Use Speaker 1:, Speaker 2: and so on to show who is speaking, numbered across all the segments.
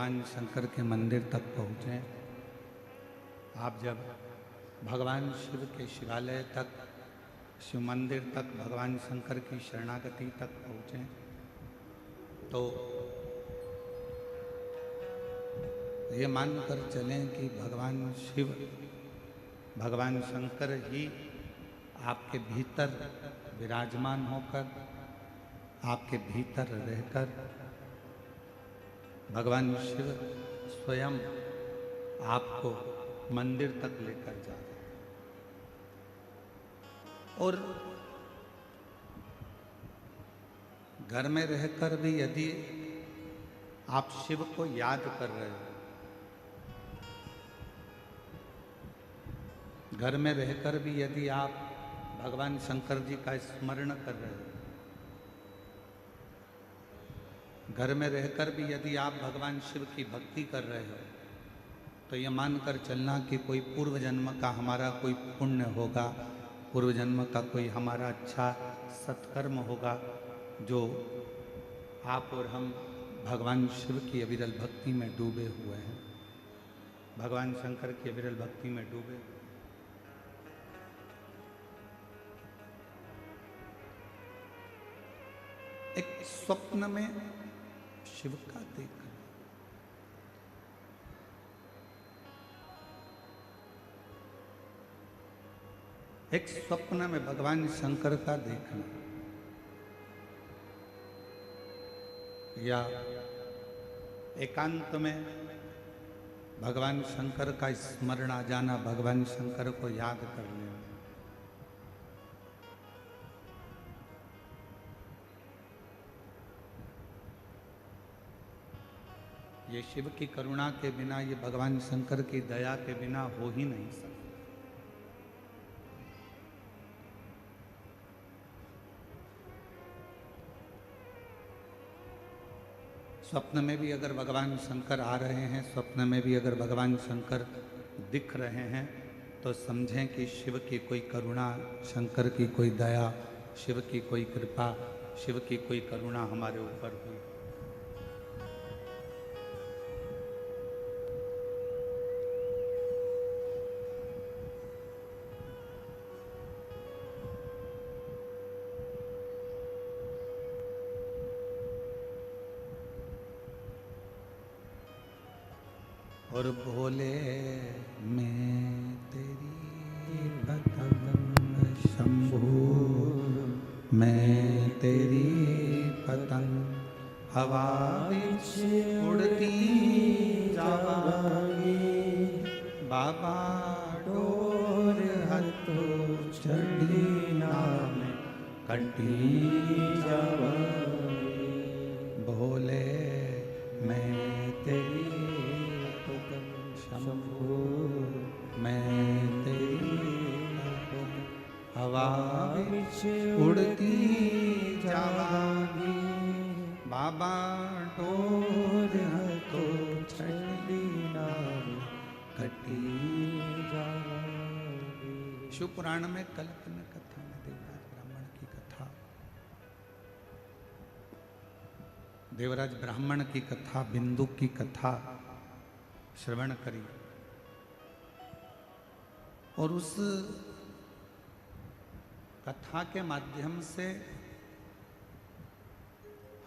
Speaker 1: भगवान शंकर के मंदिर तक पहुँचे, आप जब भगवान शिव के शिवालय तक, शिव मंदिर तक, भगवान शंकर की शरणागति तक पहुँचे तो ये मानकर चलें कि भगवान शिव, भगवान शंकर ही आपके भीतर विराजमान होकर, आपके भीतर रहकर भगवान शिव स्वयं आपको मंदिर तक लेकर जा रहे हैं। और घर में रहकर भी यदि आप शिव को याद कर रहे हो, घर में रहकर भी यदि आप भगवान शंकर जी का स्मरण कर रहे हो, घर में रहकर भी यदि आप भगवान शिव की भक्ति कर रहे हो, तो ये मानकर चलना कि कोई पूर्व जन्म का हमारा कोई पुण्य होगा, पूर्व जन्म का कोई हमारा अच्छा सत्कर्म होगा, जो आप और हम भगवान शिव की अविरल भक्ति में डूबे हुए हैं, भगवान शंकर की अविरल भक्ति में डूबे। एक स्वप्न में शिव का देखना, एक स्वप्न में भगवान शंकर का देखना, या एकांत में भगवान शंकर का स्मरण आ जाना, भगवान शंकर को याद कर लेना। ये शिव की करुणा के बिना, ये भगवान शंकर की दया के बिना हो ही नहीं सकता। स्वप्न में भी अगर भगवान शंकर आ रहे हैं, स्वप्न में भी अगर भगवान शंकर दिख रहे हैं, तो समझें कि शिव की कोई करुणा, शंकर की कोई दया, शिव की कोई कृपा, शिव की कोई करुणा हमारे ऊपर हुई। और भोले मैं तेरी पतंग, शंभू मैं तेरी पतंग, हवा विच उड़ती जावांगी, बाबा डोर हथों चढ़ी नाम कटी जावांगी। भोले मैं तेरी शंभू मैं तेरी हवा विच उड़ती जावांगी, बाबा डोर हथों छड़ी नाम कटी जावांगी। शिव पुराण में कल्पना कथा में देवराज ब्राह्मण की कथा, देवराज ब्राह्मण की कथा, बिंदु की कथा श्रवण करी। और उस कथा के माध्यम से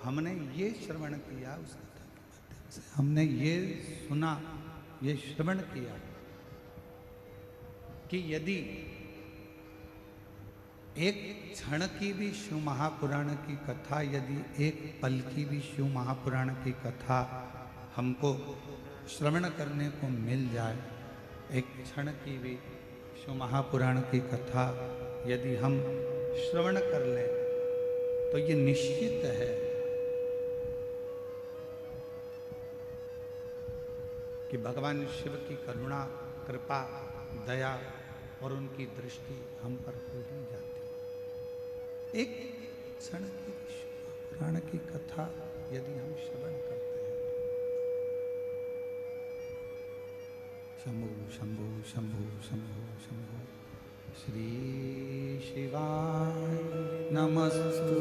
Speaker 1: हमने ये श्रवण किया, उस कथा के माध्यम से हमने ये सुना, ये श्रवण किया कि यदि एक क्षण की भी शिव महापुराण की कथा, यदि एक पल की भी शिव महापुराण की कथा हमको श्रवण करने को मिल जाए, एक क्षण की भी शिव महापुराण की कथा यदि हम श्रवण कर लें, तो ये निश्चित है कि भगवान शिव की करुणा, कृपा, दया और उनकी दृष्टि हम पर हो ही जाती है। एक क्षण की शिव महापुराण की कथा यदि हम श्रवण करते हैं, शंभु शंभु शंभु शंभु शंभु, श्री शिवाय नमस्तुभ्यं,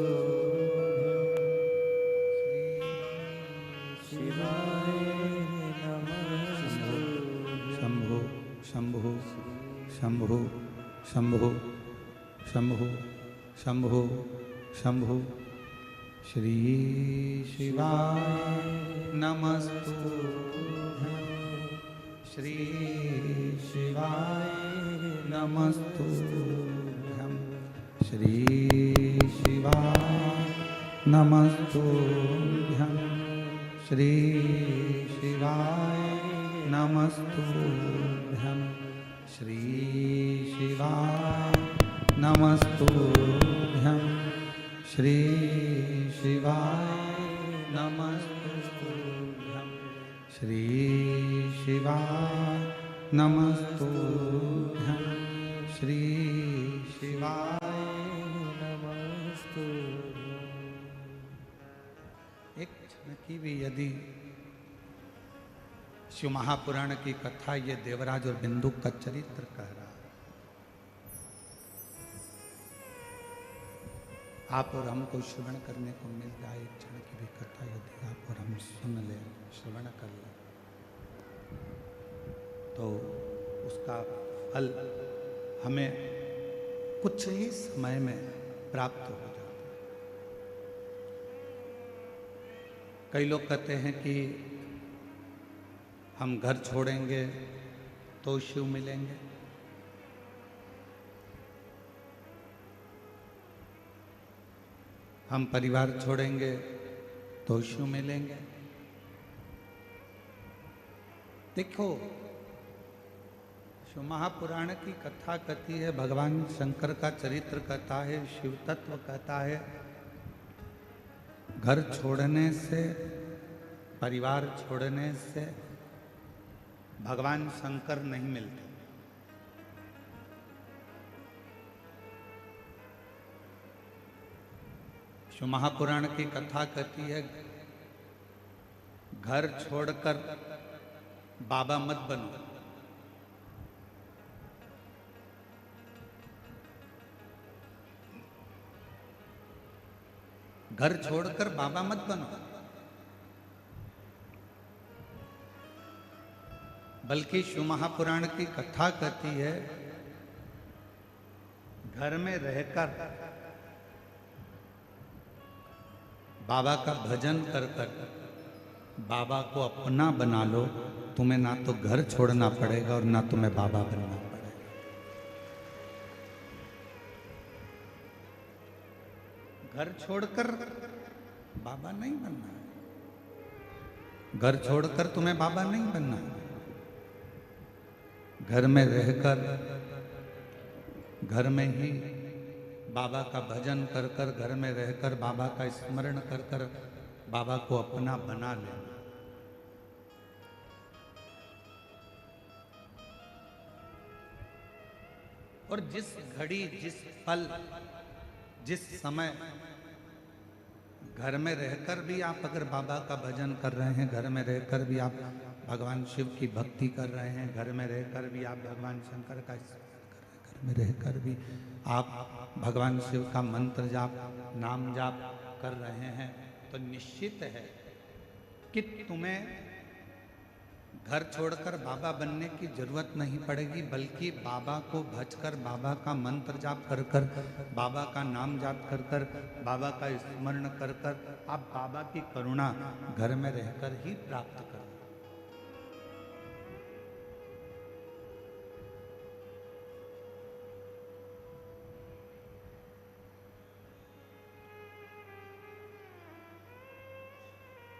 Speaker 1: श्री शिवाय शंभु शंभु शंभु शंभु शंभु। श्री शिवाय नमस्तुभ्यं। श्री शिवाय नमस्तुभ्यं। श्री शिवाय नमस्तुभ्यं। श्री शिवाय नमस्तुभ्यं। श्री शिवाय नमस्तुभ्यं। श्री शिवाय नमस्तुभ्यं। श्री शिवाय नमस्तुभ्यं। श्री शिवाय नमस्तुभ्यं। एक क्षण की भी यदि शिव महापुराण की कथा ये देवराज और बिंदु का चरित्र कह रहा है, आप और हमको श्रवण करने को मिल जाए, एक क्षण की भी कथा यदि आप और हम सुन लें, श्रवण कर लें, तो उसका फल हमें कुछ ही समय में प्राप्त हो जाता है। कई लोग कहते हैं कि हम घर छोड़ेंगे तो शिव मिलेंगे, हम परिवार छोड़ेंगे तो शिव मिलेंगे। देखो, शिव महापुराण की कथा कहती है, भगवान शंकर का चरित्र कहता है, शिव तत्व कहता है, घर छोड़ने से, परिवार छोड़ने से भगवान शंकर नहीं मिलते। शिव महापुराण की कथा कहती है, घर छोड़कर बाबा मत बनो। घर छोड़कर बाबा मत बनो, बल्कि शिव महापुराण की कथा कहती है, घर में रहकर बाबा का भजन कर कर बाबा को अपना बना लो, तुम्हें ना तो घर छोड़ना पड़ेगा और ना तुम्हें बाबा बनना पड़ेगा। घर छोड़कर बाबा नहीं बनना है, घर छोड़कर तुम्हें बाबा नहीं बनना है। घर में रहकर, घर में ही बाबा का भजन कर कर, घर में रहकर बाबा का स्मरण कर कर बाबा को अपना बना लेना। और जिस घड़ी, जिस पल, जिस समय घर में रहकर भी आप अगर बाबा का भजन कर रहे हैं, घर में रहकर भी आप भगवान शिव की भक्ति कर रहे हैं, घर में रहकर भी आप भगवान शंकर का स्मरण कर रहे हैं, घर में रहकर भी आप भगवान शिव का मंत्र जाप, नाम जाप कर रहे हैं, तो निश्चित है कि तुम्हें घर छोड़कर बाबा बनने की जरूरत नहीं पड़ेगी, बल्कि बाबा को भजकर, बाबा का मंत्र जाप कर कर, बाबा का नाम जाप कर कर, बाबा का स्मरण कर कर आप बाबा की करुणा घर में रहकर ही प्राप्त करो।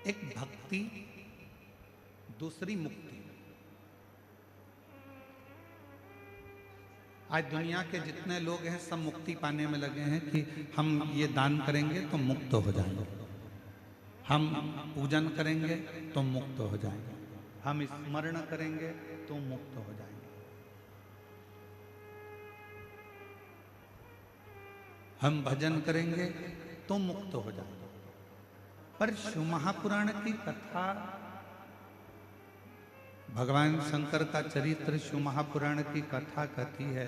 Speaker 1: एक भक्ति, दूसरी मुक्ति। आज दुनिया के जितने लोग हैं सब मुक्ति पाने में लगे हैं कि हम ये दान करेंगे तो मुक्त हो जाएंगे, हम पूजन करेंगे तो मुक्त हो जाएंगे, हम स्मरण करेंगे तो मुक्त हो जाएंगे, हम भजन करेंगे तो मुक्त हो जाएंगे। पर शिव महापुराण की कथा, भगवान शंकर का चरित्र शिव महापुराण की कथा कहती है,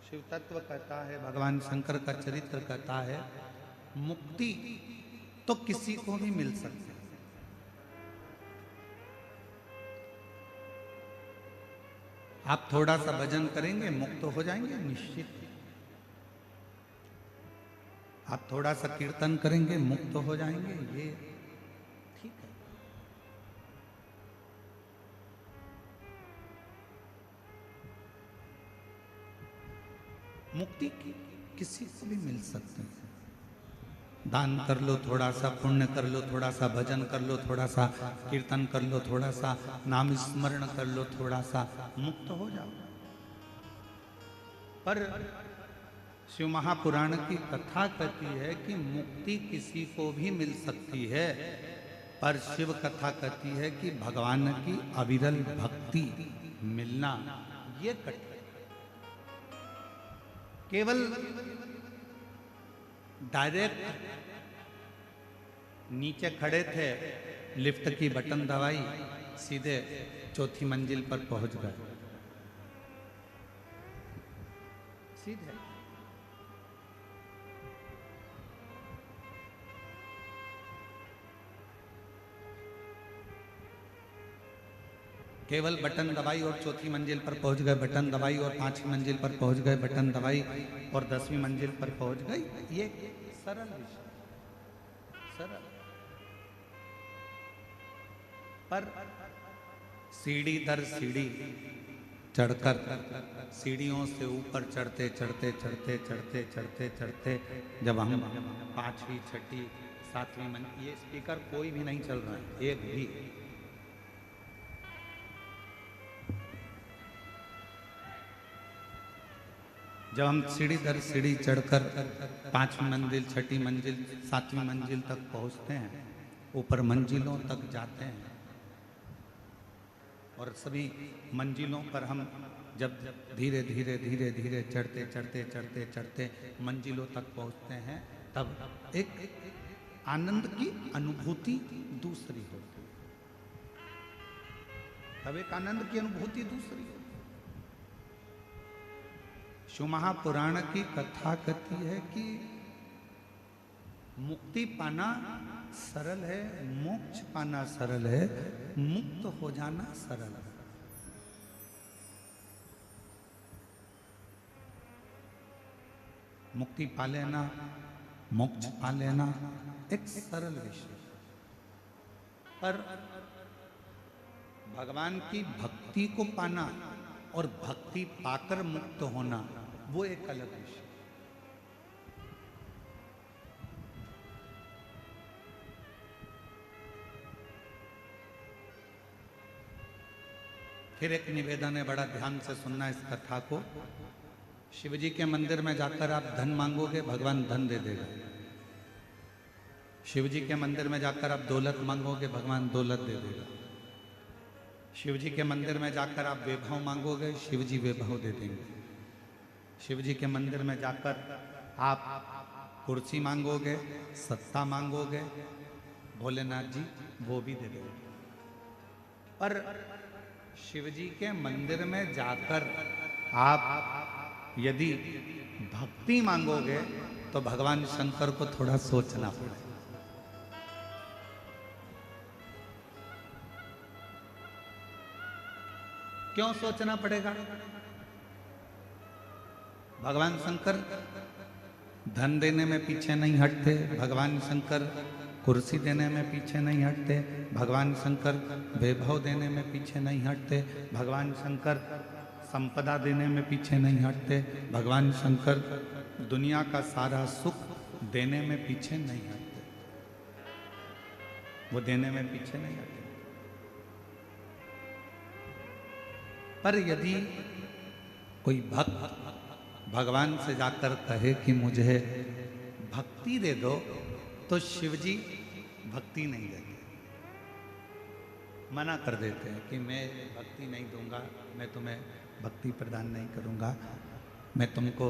Speaker 1: शिव तत्व कहता है, भगवान शंकर का चरित्र कहता है, मुक्ति तो किसी को भी मिल सकती है। आप थोड़ा सा भजन करेंगे मुक्त हो जाएंगे निश्चित। आप थोड़ा सा कीर्तन करेंगे मुक्त हो जाएंगे, ये ठीक है। मुक्ति किसी को भी मिल सकती है। दान कर लो थोड़ा सा, पुण्य कर लो थोड़ा सा, भजन कर लो थोड़ा सा, कीर्तन कर लो थोड़ा सा, नाम स्मरण कर लो थोड़ा सा, मुक्त हो जाओ। पर शिव महापुराण की कथा कहती है कि मुक्ति किसी को भी मिल सकती है, पर शिव कथा कहती है कि भगवान की अविरल भक्ति मिलना ये कठिन। केवल डायरेक्ट नीचे खड़े थे, लिफ्ट की बटन दबाई, सीधे चौथी मंजिल पर पहुंच गए, सीधे। केवल बटन दबाई और चौथी मंजिल पर पहुंच गए, बटन दबाई और पांचवी मंजिल पर पहुंच गए, बटन दबाई और 10वीं मंजिल पर पहुंच गई। ये सरल विषय, सरल। पर सीढ़ी दर सीढ़ी चढ़कर, सीढ़ियों से ऊपर चढ़ते चढ़ते चढ़ते चढ़ते चढ़ते चढ़ते जब हम 5वीं 6ठी 7वीं मंजिल, ये स्पीकर कोई भी नहीं चल रहा है, एक भी। जब हम सीढ़ी दर सीढ़ी चढ़कर 5वीं मंजिल 6ठी मंजिल 7वीं मंजिल तक पहुंचते हैं, ऊपर मंजिलों तक जाते हैं, और सभी मंजिलों पर हम जब धीरे धीरे धीरे धीरे चढ़ते चढ़ते चढ़ते चढ़ते मंजिलों तक पहुंचते हैं, तब एक आनंद की अनुभूति दूसरी होती है। तब एक आनंद की अनुभूति दूसरी होती है। शिव महापुराण की कथा कहती है कि मुक्ति पाना सरल है, मोक्ष पाना सरल है, मुक्त हो जाना सरल है। मुक्ति पा लेना, मोक्ष पा लेना एक सरल विषय, पर भगवान की भक्ति को पाना और भक्ति पाकर मुक्त होना वो एक अलग विषय। फिर एक निवेदन है, बड़ा ध्यान से सुनना इस कथा को। शिवजी के मंदिर में जाकर आप धन मांगोगे, भगवान धन दे देगा। शिवजी के मंदिर में जाकर आप दौलत मांगोगे, भगवान दौलत दे देगा। शिवजी के मंदिर में जाकर आप वैभव मांगोगे, शिवजी वैभव दे देंगे। शिवजी के मंदिर में जाकर आप कुर्सी मांगोगे, सत्ता मांगोगे, भोलेनाथ जी वो भी दे देंगे। पर शिवजी के मंदिर में जाकर आप यदि भक्ति मांगोगे तो भगवान शंकर को थोड़ा सोचना पड़ेगा। क्यों सोचना पड़ेगा? भगवान शंकर धन देने में पीछे नहीं हटते, भगवान शंकर कुर्सी देने में पीछे नहीं हटते, भगवान शंकर वैभव देने में पीछे नहीं हटते, भगवान शंकर संपदा देने में पीछे नहीं हटते, भगवान शंकर दुनिया का सारा सुख देने में पीछे नहीं हटते, वो देने में पीछे नहीं हटते। पर यदि कोई भक्त भगवान से जाकर कहे कि मुझे भक्ति दे दो, तो शिवजी भक्ति नहीं देते, मना कर देते हैं कि मैं भक्ति नहीं दूंगा, मैं तुम्हें भक्ति प्रदान नहीं करूंगा, मैं तुमको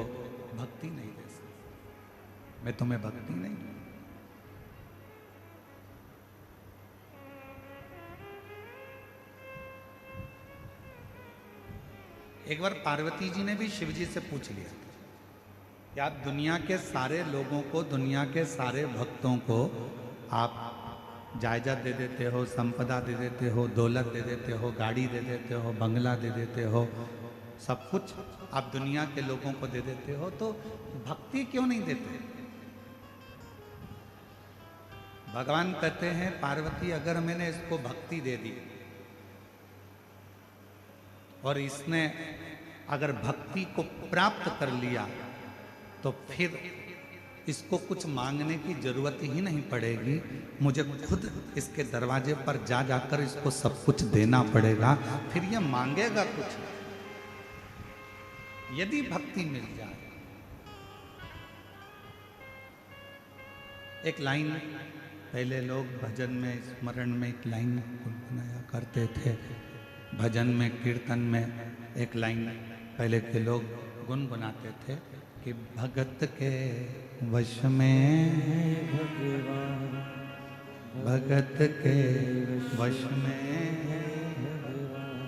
Speaker 1: भक्ति नहीं दे सकता, मैं तुम्हें भक्ति नहीं दूंगा। एक बार पार्वती जी ने भी शिवजी से पूछ लिया कि आप दुनिया के सारे लोगों को, दुनिया के सारे भक्तों को आप जायदाद दे देते हो, संपदा दे देते हो, दौलत दे देते हो, गाड़ी दे देते हो, बंगला दे देते हो, सब कुछ आप दुनिया के लोगों को दे देते हो, तो भक्ति क्यों नहीं देते? भगवान कहते हैं पार्वती अगर मैंने इसको भक्ति दे दी और इसने अगर भक्ति को प्राप्त कर लिया तो फिर इसको कुछ मांगने की जरूरत ही नहीं पड़ेगी, मुझे खुद इसके दरवाजे पर जा जाकर इसको सब कुछ देना पड़ेगा, फिर ये मांगेगा कुछ यदि भक्ति मिल जाए। एक लाइन पहले लोग भजन में स्मरण में एक लाइन गुनगुनाया करते थे, भजन में कीर्तन में एक लाइन पहले के लोग गुनगुनाते थे कि भगत के वश में भगवान, भगत के वश में भगवान,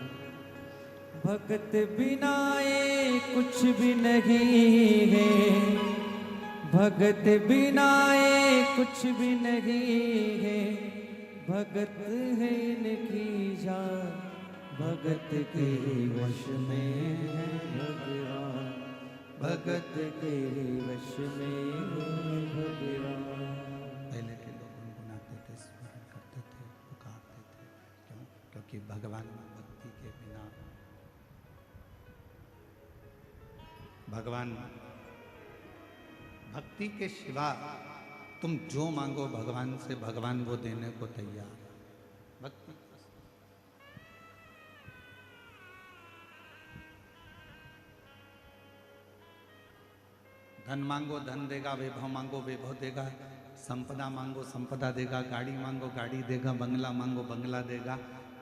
Speaker 2: भगत बिना ये कुछ भी नहीं है, भगत बिना ये कुछ भी नहीं है, भगत है इनकी जान, भगत के वश में है भगवान, भगत के वश में है भगवान।
Speaker 1: पहले के लोग गुनगुनाते थे, स्मरण करते थे, पुकारते थे। क्यों? क्योंकि भगवान भक्ति के बिना, भगवान भक्ति के सिवा तुम जो मांगो भगवान से, भगवान वो देने को तैयार। भक्ति धन मांगो धन देगा, वैभव मांगो वैभव देगा, संपदा मांगो संपदा देगा, गाड़ी मांगो गाड़ी देगा, बंगला मांगो बंगला देगा,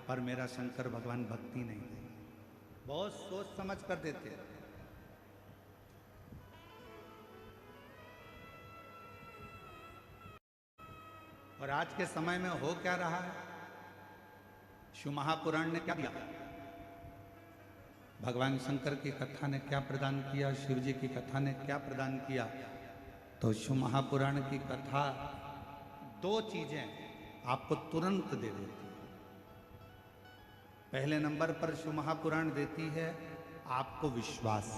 Speaker 1: पर मेरा शंकर भगवान भक्ति नहीं देगा। बहुत सोच समझ कर देते हैं। और आज के समय में हो क्या रहा है? शिव महापुराण ने क्या दिया? भगवान शंकर की कथा ने क्या प्रदान किया? शिव जी की कथा ने क्या प्रदान किया? तो शिव महापुराण की कथा दो चीजें आपको तुरंत दे देती है। पहले नंबर पर शिव महापुराण देती है आपको विश्वास,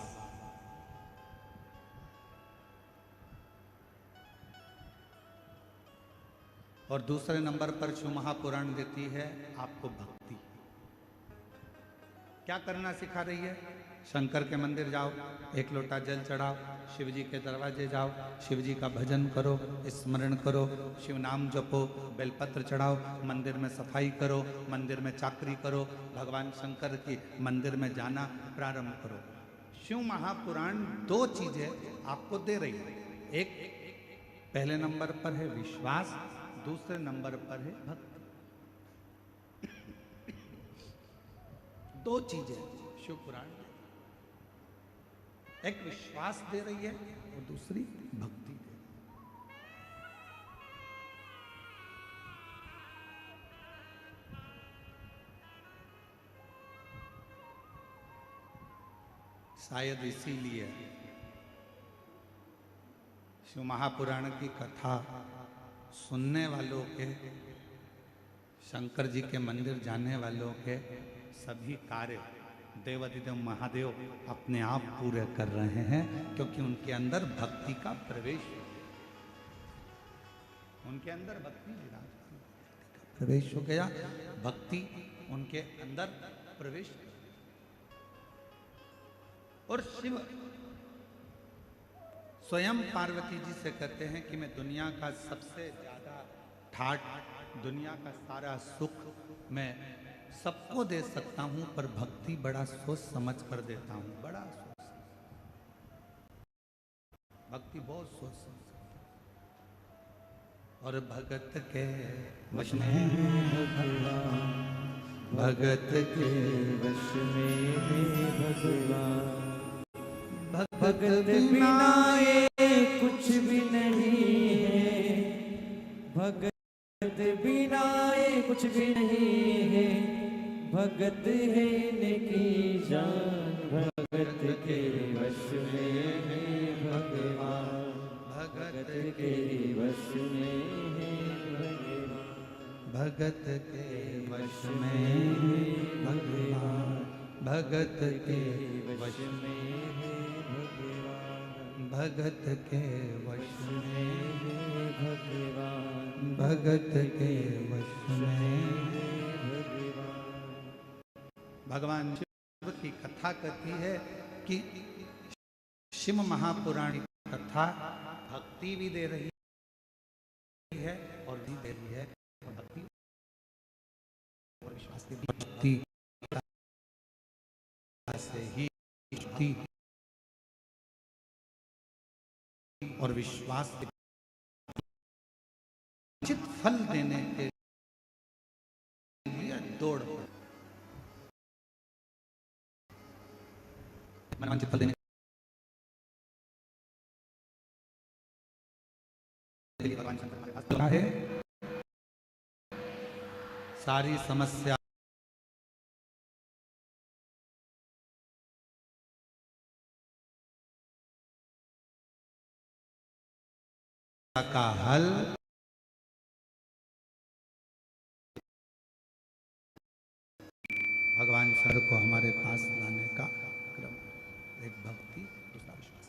Speaker 1: और दूसरे नंबर पर शिव महापुराण देती है आपको भक्ति। क्या करना सिखा रही है? शंकर के मंदिर जाओ, एक लोटा जल चढ़ाओ, शिव जी के दरवाजे जाओ, शिव जी का भजन करो, स्मरण करो, शिव नाम जपो, बेलपत्र चढ़ाओ, मंदिर में सफाई करो, मंदिर में चाकरी करो, भगवान शंकर की मंदिर में जाना प्रारंभ करो। शिव महापुराण दो चीजें आपको दे रही है। एक पहले नंबर पर है विश्वास, दूसरे नंबर पर है भक्ति। दो चीजें शिव पुराण एक विश्वास दे रही है और दूसरी भक्ति दे रही है। शायद इसीलिए शिव महापुराण की कथा सुनने वालों के, शंकर जी के मंदिर जाने वालों के सभी कार्य देवाधिदेव महादेव अपने आप पूरे कर रहे हैं, क्योंकि उनके अंदर भक्ति का प्रवेश, उनके अंदर भक्ति का प्रवेश हो गया, भक्ति उनके अंदर प्रवेश। और शिव स्वयं पार्वती जी से कहते हैं कि मैं दुनिया का सबसे ज्यादा ठाठ, दुनिया का सारा सुख मैं सबको दे सकता हूं, पर भक्ति बड़ा सोच समझ कर देता हूं, बड़ा सोच, भक्ति बहुत सोच समझ। और भगत के वश में भगवान, भगत के वश में भगवान,
Speaker 2: भगत बिना ये कुछ भी नहीं है, भगत बिना ये कुछ भी नहीं है, भगत है इनकी जान, भगत के वश में है भगवान, भगत के वश में है भगवान,
Speaker 1: भगत के वश में भगवान, भगत के
Speaker 2: वश में है भगवान,
Speaker 1: भगत के वश में
Speaker 2: है भगवान,
Speaker 1: भगत के वश में
Speaker 2: है भगवान।
Speaker 1: भगवान शिव की कथा कहती है कि शिव महापुराण की कथा भक्ति भी दे रही है और भी दे रही है, और भक्ति और विश्वास की भक्ति से ही भक्ति और विश्वास के उचित फल देने के लिए दौड़ वांछित फल देने के लिए भगवान शंकर हमारे पास है। सारी समस्या का हल भगवान शंकर को हमारे पास लाने का क्रम, एक भक्ति दूसरा विश्वास।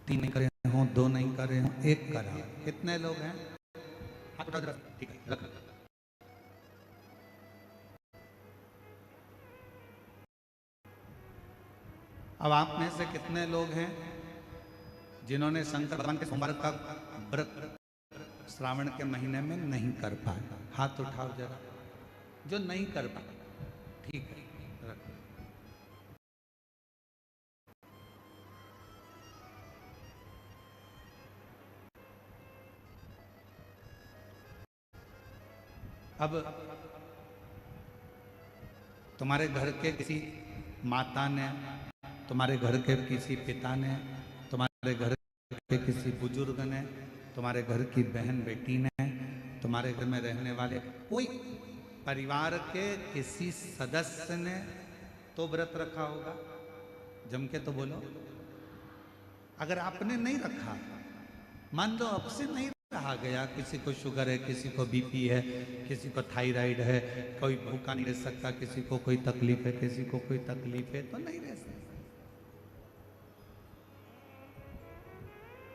Speaker 1: तीन नहीं करे हो, दो नहीं करे हो, एक करा। कितने लोग हैं? हाथ उठा दो। ठीक है, रख। अब आप में से कितने लोग हैं जिन्होंने शंकर भगवान के सोमवार का व्रत श्रावण के महीने में नहीं कर पाए? हाथ उठाओ जरा, जो नहीं कर पाए। ठीक है, रख। अब तुम्हारे घर के किसी माता ने, तुम्हारे घर के किसी पिता ने, तुम्हारे घर के किसी बुजुर्ग ने, तुम्हारे घर की बहन बेटी ने, तुम्हारे घर में रहने वाले कोई परिवार के किसी सदस्य ने तो व्रत रखा होगा। जम के तो बोलो। अगर आपने नहीं रखा, मान लो अब से नहीं रहा गया, किसी को शुगर है, किसी को बीपी है, किसी को थायराइड है, कोई भूखा नहीं रह सकता, किसी को कोई तकलीफ है, किसी को कोई तकलीफ है, तो नहीं रह सकता,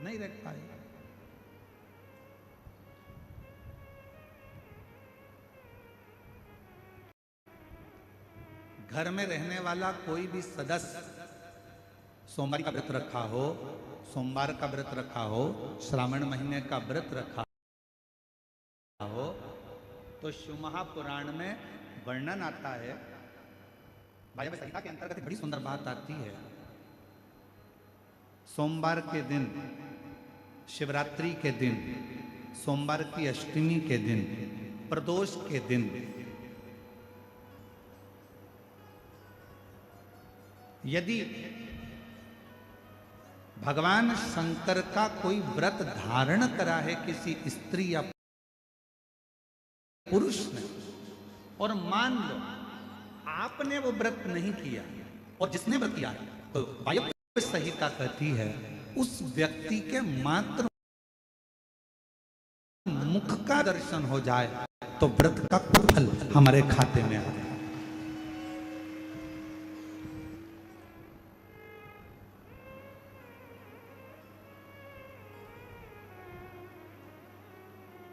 Speaker 1: नहीं रख पाएगा। घर में रहने वाला कोई भी सदस्य सोमवार का व्रत रखा हो, सोमवार का व्रत रखा हो, श्रावण महीने का व्रत रखा हो, तो शिव महापुराण में वर्णन आता है, भाई संहिता के अंतर्गत बड़ी सुंदर बात आती है। सोमवार के दिन, शिवरात्रि के दिन, सोमवार की अष्टमी के दिन, प्रदोष के दिन यदि भगवान शंकर का कोई व्रत धारण करा है किसी स्त्री या पुरुष ने, और मान लो आपने वो व्रत नहीं किया, और जिसने व्रत किया तो वायव्य संहिता कहती है उस व्यक्ति के मात्र मुख का दर्शन हो जाए तो व्रत का फल हमारे खाते में आ जाए।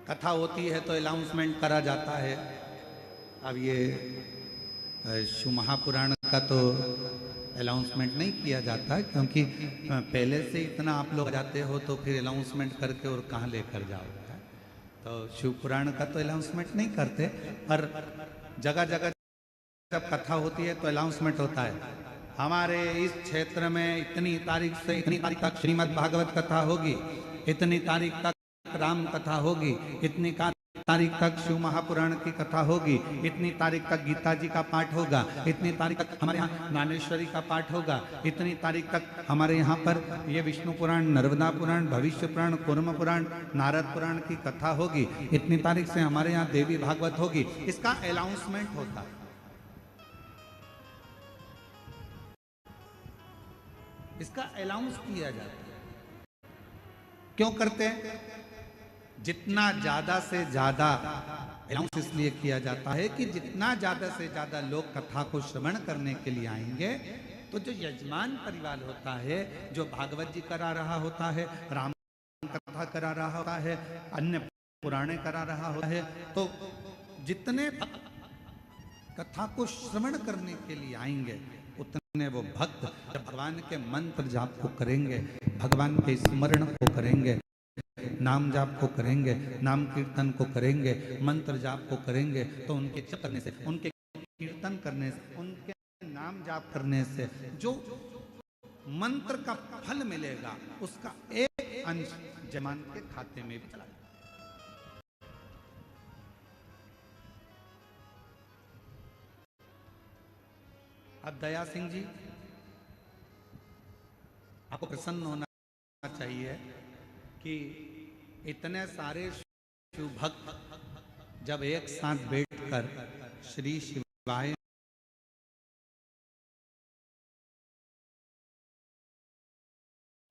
Speaker 1: कथा होती है तो अनाउंसमेंट करा जाता है। अब ये शिव महापुराण का तो अनाउंसमेंट नहीं किया जाता, क्योंकि पहले से इतना आप लोग जाते हो तो फिर अनाउंसमेंट करके और कहाँ लेकर जाओगे। तो शिव पुराण का तो अनाउंसमेंट नहीं करते, पर जगह जगह जब कथा होती है तो अनाउंसमेंट होता है, हमारे इस क्षेत्र में इतनी तारीख से इतनी तारीख तक श्रीमद् भागवत कथा होगी, इतनी तारीख तक राम कथा होगी, इतनी तारीख तक शिव महापुराण की कथा होगी, इतनी तारीख तक गीता जी का पाठ होगा, इतनी तारीख तक हमारे यहाँ ज्ञानेश्वरी का पाठ होगा, इतनी तारीख तक हमारे यहाँ पर ये विष्णु पुराण, नर्मदा पुराण, भविष्य पुराण, कूर्म पुराण, नारद पुराण की कथा होगी, इतनी तारीख से हमारे यहाँ देवी भागवत होगी। इसका अनाउंसमेंट होता है। इसका अनाउंस किया जाता है। क्यों करते हैं? जितना ज्यादा से ज्यादा अनाउंस इसलिए किया जाता है कि जितना ज्यादा से ज्यादा लोग कथा को श्रवण करने के लिए आएंगे, तो जो यजमान परिवार होता है, जो भागवत जी करा रहा होता है, राम कथा करा रहा होता है, अन्य पुराणे करा रहा होता है, तो जितने कथा को श्रवण करने के लिए आएंगे, उतने वो भक्त जब भगवान के मंत्र जाप को करेंगे, भगवान के स्मरण को करेंगे, नाम जाप को करेंगे, नाम कीर्तन को करेंगे, मंत्र जाप को करेंगे, तो उनके जप करने से, उनके कीर्तन करने से, उनके नाम जाप करने से जो मंत्र का फल मिलेगा, उसका एक अंश जमान के खाते में भी चला जाएगा। अब दया सिंह जी, आपको प्रसन्न होना चाहिए कि इतने सारे शिव भक्त जब एक साथ बैठकर श्री शिवाय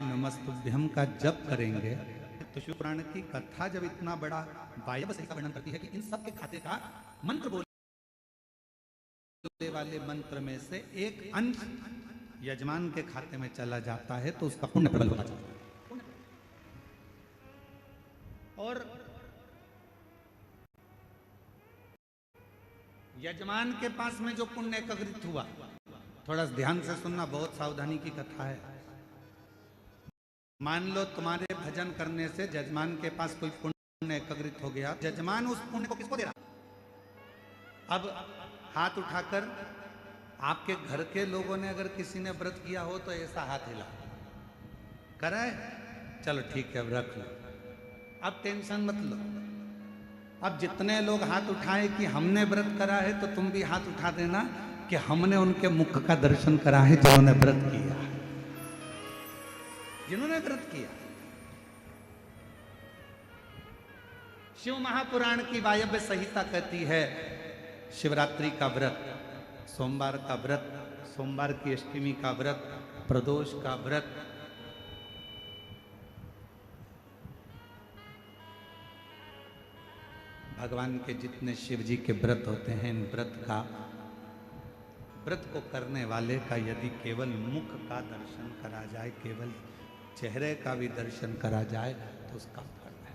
Speaker 1: नमस्तुभ्यम का जप करेंगे, तो शिव पुराण की कथा जब इतना बड़ा वायव्य से वर्णन करती है कि इन सब के खाते का मंत्र बोलने वाले मंत्र में से एक अंश यजमान के खाते में चला जाता है, तो उसका पुण्य प्रबल होता है। और यजमान के पास में जो पुण्य एकत्रित हुआ, थोड़ा ध्यान से सुनना, बहुत सावधानी की कथा है। मान लो तुम्हारे भजन करने से यजमान के पास कोई पुण्य एकत्रित हो गया, यजमान उस पुण्य को किसको दे रहा? अब हाथ उठाकर आपके घर के लोगों ने, अगर किसी ने व्रत किया हो तो ऐसा हाथ हिला, कराए, चलो ठीक है अब रख लो, अब टेंशन मत लो। अब जितने लोग हाथ उठाए कि हमने व्रत करा है, तो तुम भी हाथ उठा देना कि हमने उनके मुख का दर्शन करा है, जिन्होंने व्रत किया, जिन्होंने व्रत किया। शिव महापुराण की वायव्य संहिता कहती है, शिवरात्रि का व्रत, सोमवार का व्रत, सोमवार की अष्टमी का व्रत, प्रदोष का व्रत, भगवान के जितने शिव जी के व्रत होते हैं, इन व्रत को करने वाले का यदि केवल मुख का दर्शन करा जाए, केवल चेहरे का भी दर्शन करा जाए, तो उसका फल है,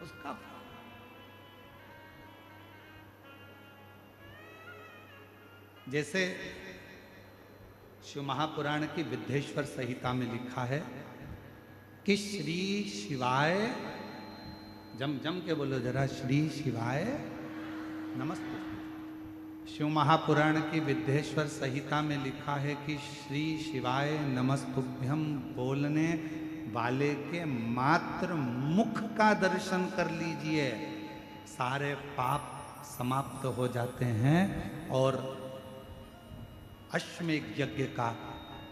Speaker 1: उसका फल। जैसे शिव महापुराण की विद्धेश्वर संहिता में लिखा है कि श्री शिवाय, जम के बोलो जरा, श्री शिवाय नमस्ते। शिव महापुराण की विद्धेश्वर संहिता में लिखा है कि श्री शिवाय नमस्तुभ्यम बोलने वाले के मात्र मुख का दर्शन कर लीजिए, सारे पाप समाप्त हो जाते हैं और अश्वमेध यज्ञ का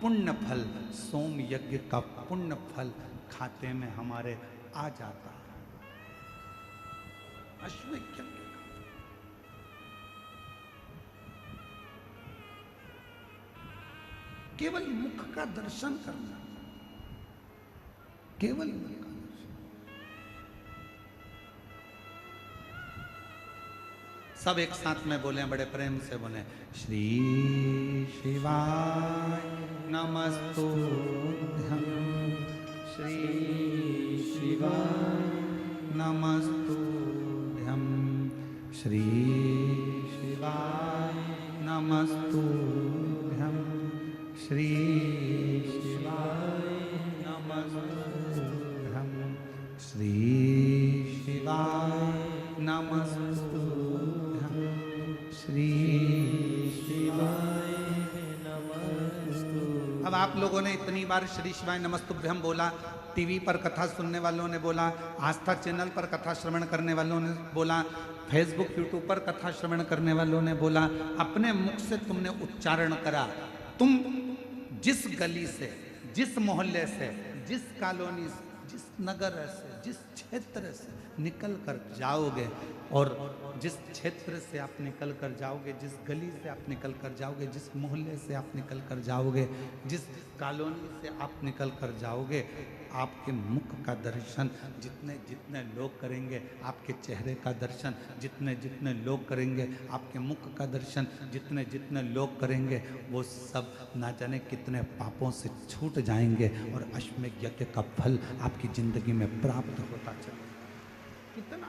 Speaker 1: पुण्य फल, सोम यज्ञ का पुण्य फल खाते में हमारे आ जाता है। अश्वमेध यज्ञ का केवल मुख का दर्शन करना, केवल मुख का दर्शन। सब एक साथ में बोले, बड़े प्रेम से बोले, श्री शिवाय नमस्तुभ्यं, श्री शिवाय नमस्तुभ्यं, श्री शिवाय नमस्तुभ्यं, श्री शिवाय नमस्तुभ्यं, श्री शिवाय नमस्तुभ्यं, श्री शिवाय नमस्तुभ्यं। अब आप लोगों ने इतनी बार श्री शिवाय नमस्तुभ्यं बोला, टीवी पर कथा सुनने वालों ने बोला, आस्था चैनल पर कथा श्रवण करने वालों ने बोला, फेसबुक यूट्यूब पर कथा श्रवण करने वालों ने बोला, अपने मुख से तुमने उच्चारण करा। तुम जिस गली से, जिस मोहल्ले से, जिस कॉलोनी से, जिस नगर से, जिस क्षेत्र से निकल कर जाओगे, और जिस क्षेत्र से आप निकल कर जाओगे, जिस गली से आप निकल कर जाओगे, जिस मोहल्ले से आप निकल कर जाओगे, जिस कॉलोनी से आप निकल कर जाओगे, आपके मुख का दर्शन जितने जितने लोग करेंगे, आपके चेहरे का दर्शन जितने जितने लोग करेंगे, आपके मुख का दर्शन जितने जितने लोग करेंगे, वो सब ना जाने कितने पापों से छूट जाएंगे और अश्वमेध यज्ञ का फल आपकी जिंदगी में प्राप्त होता चलेगा। कितना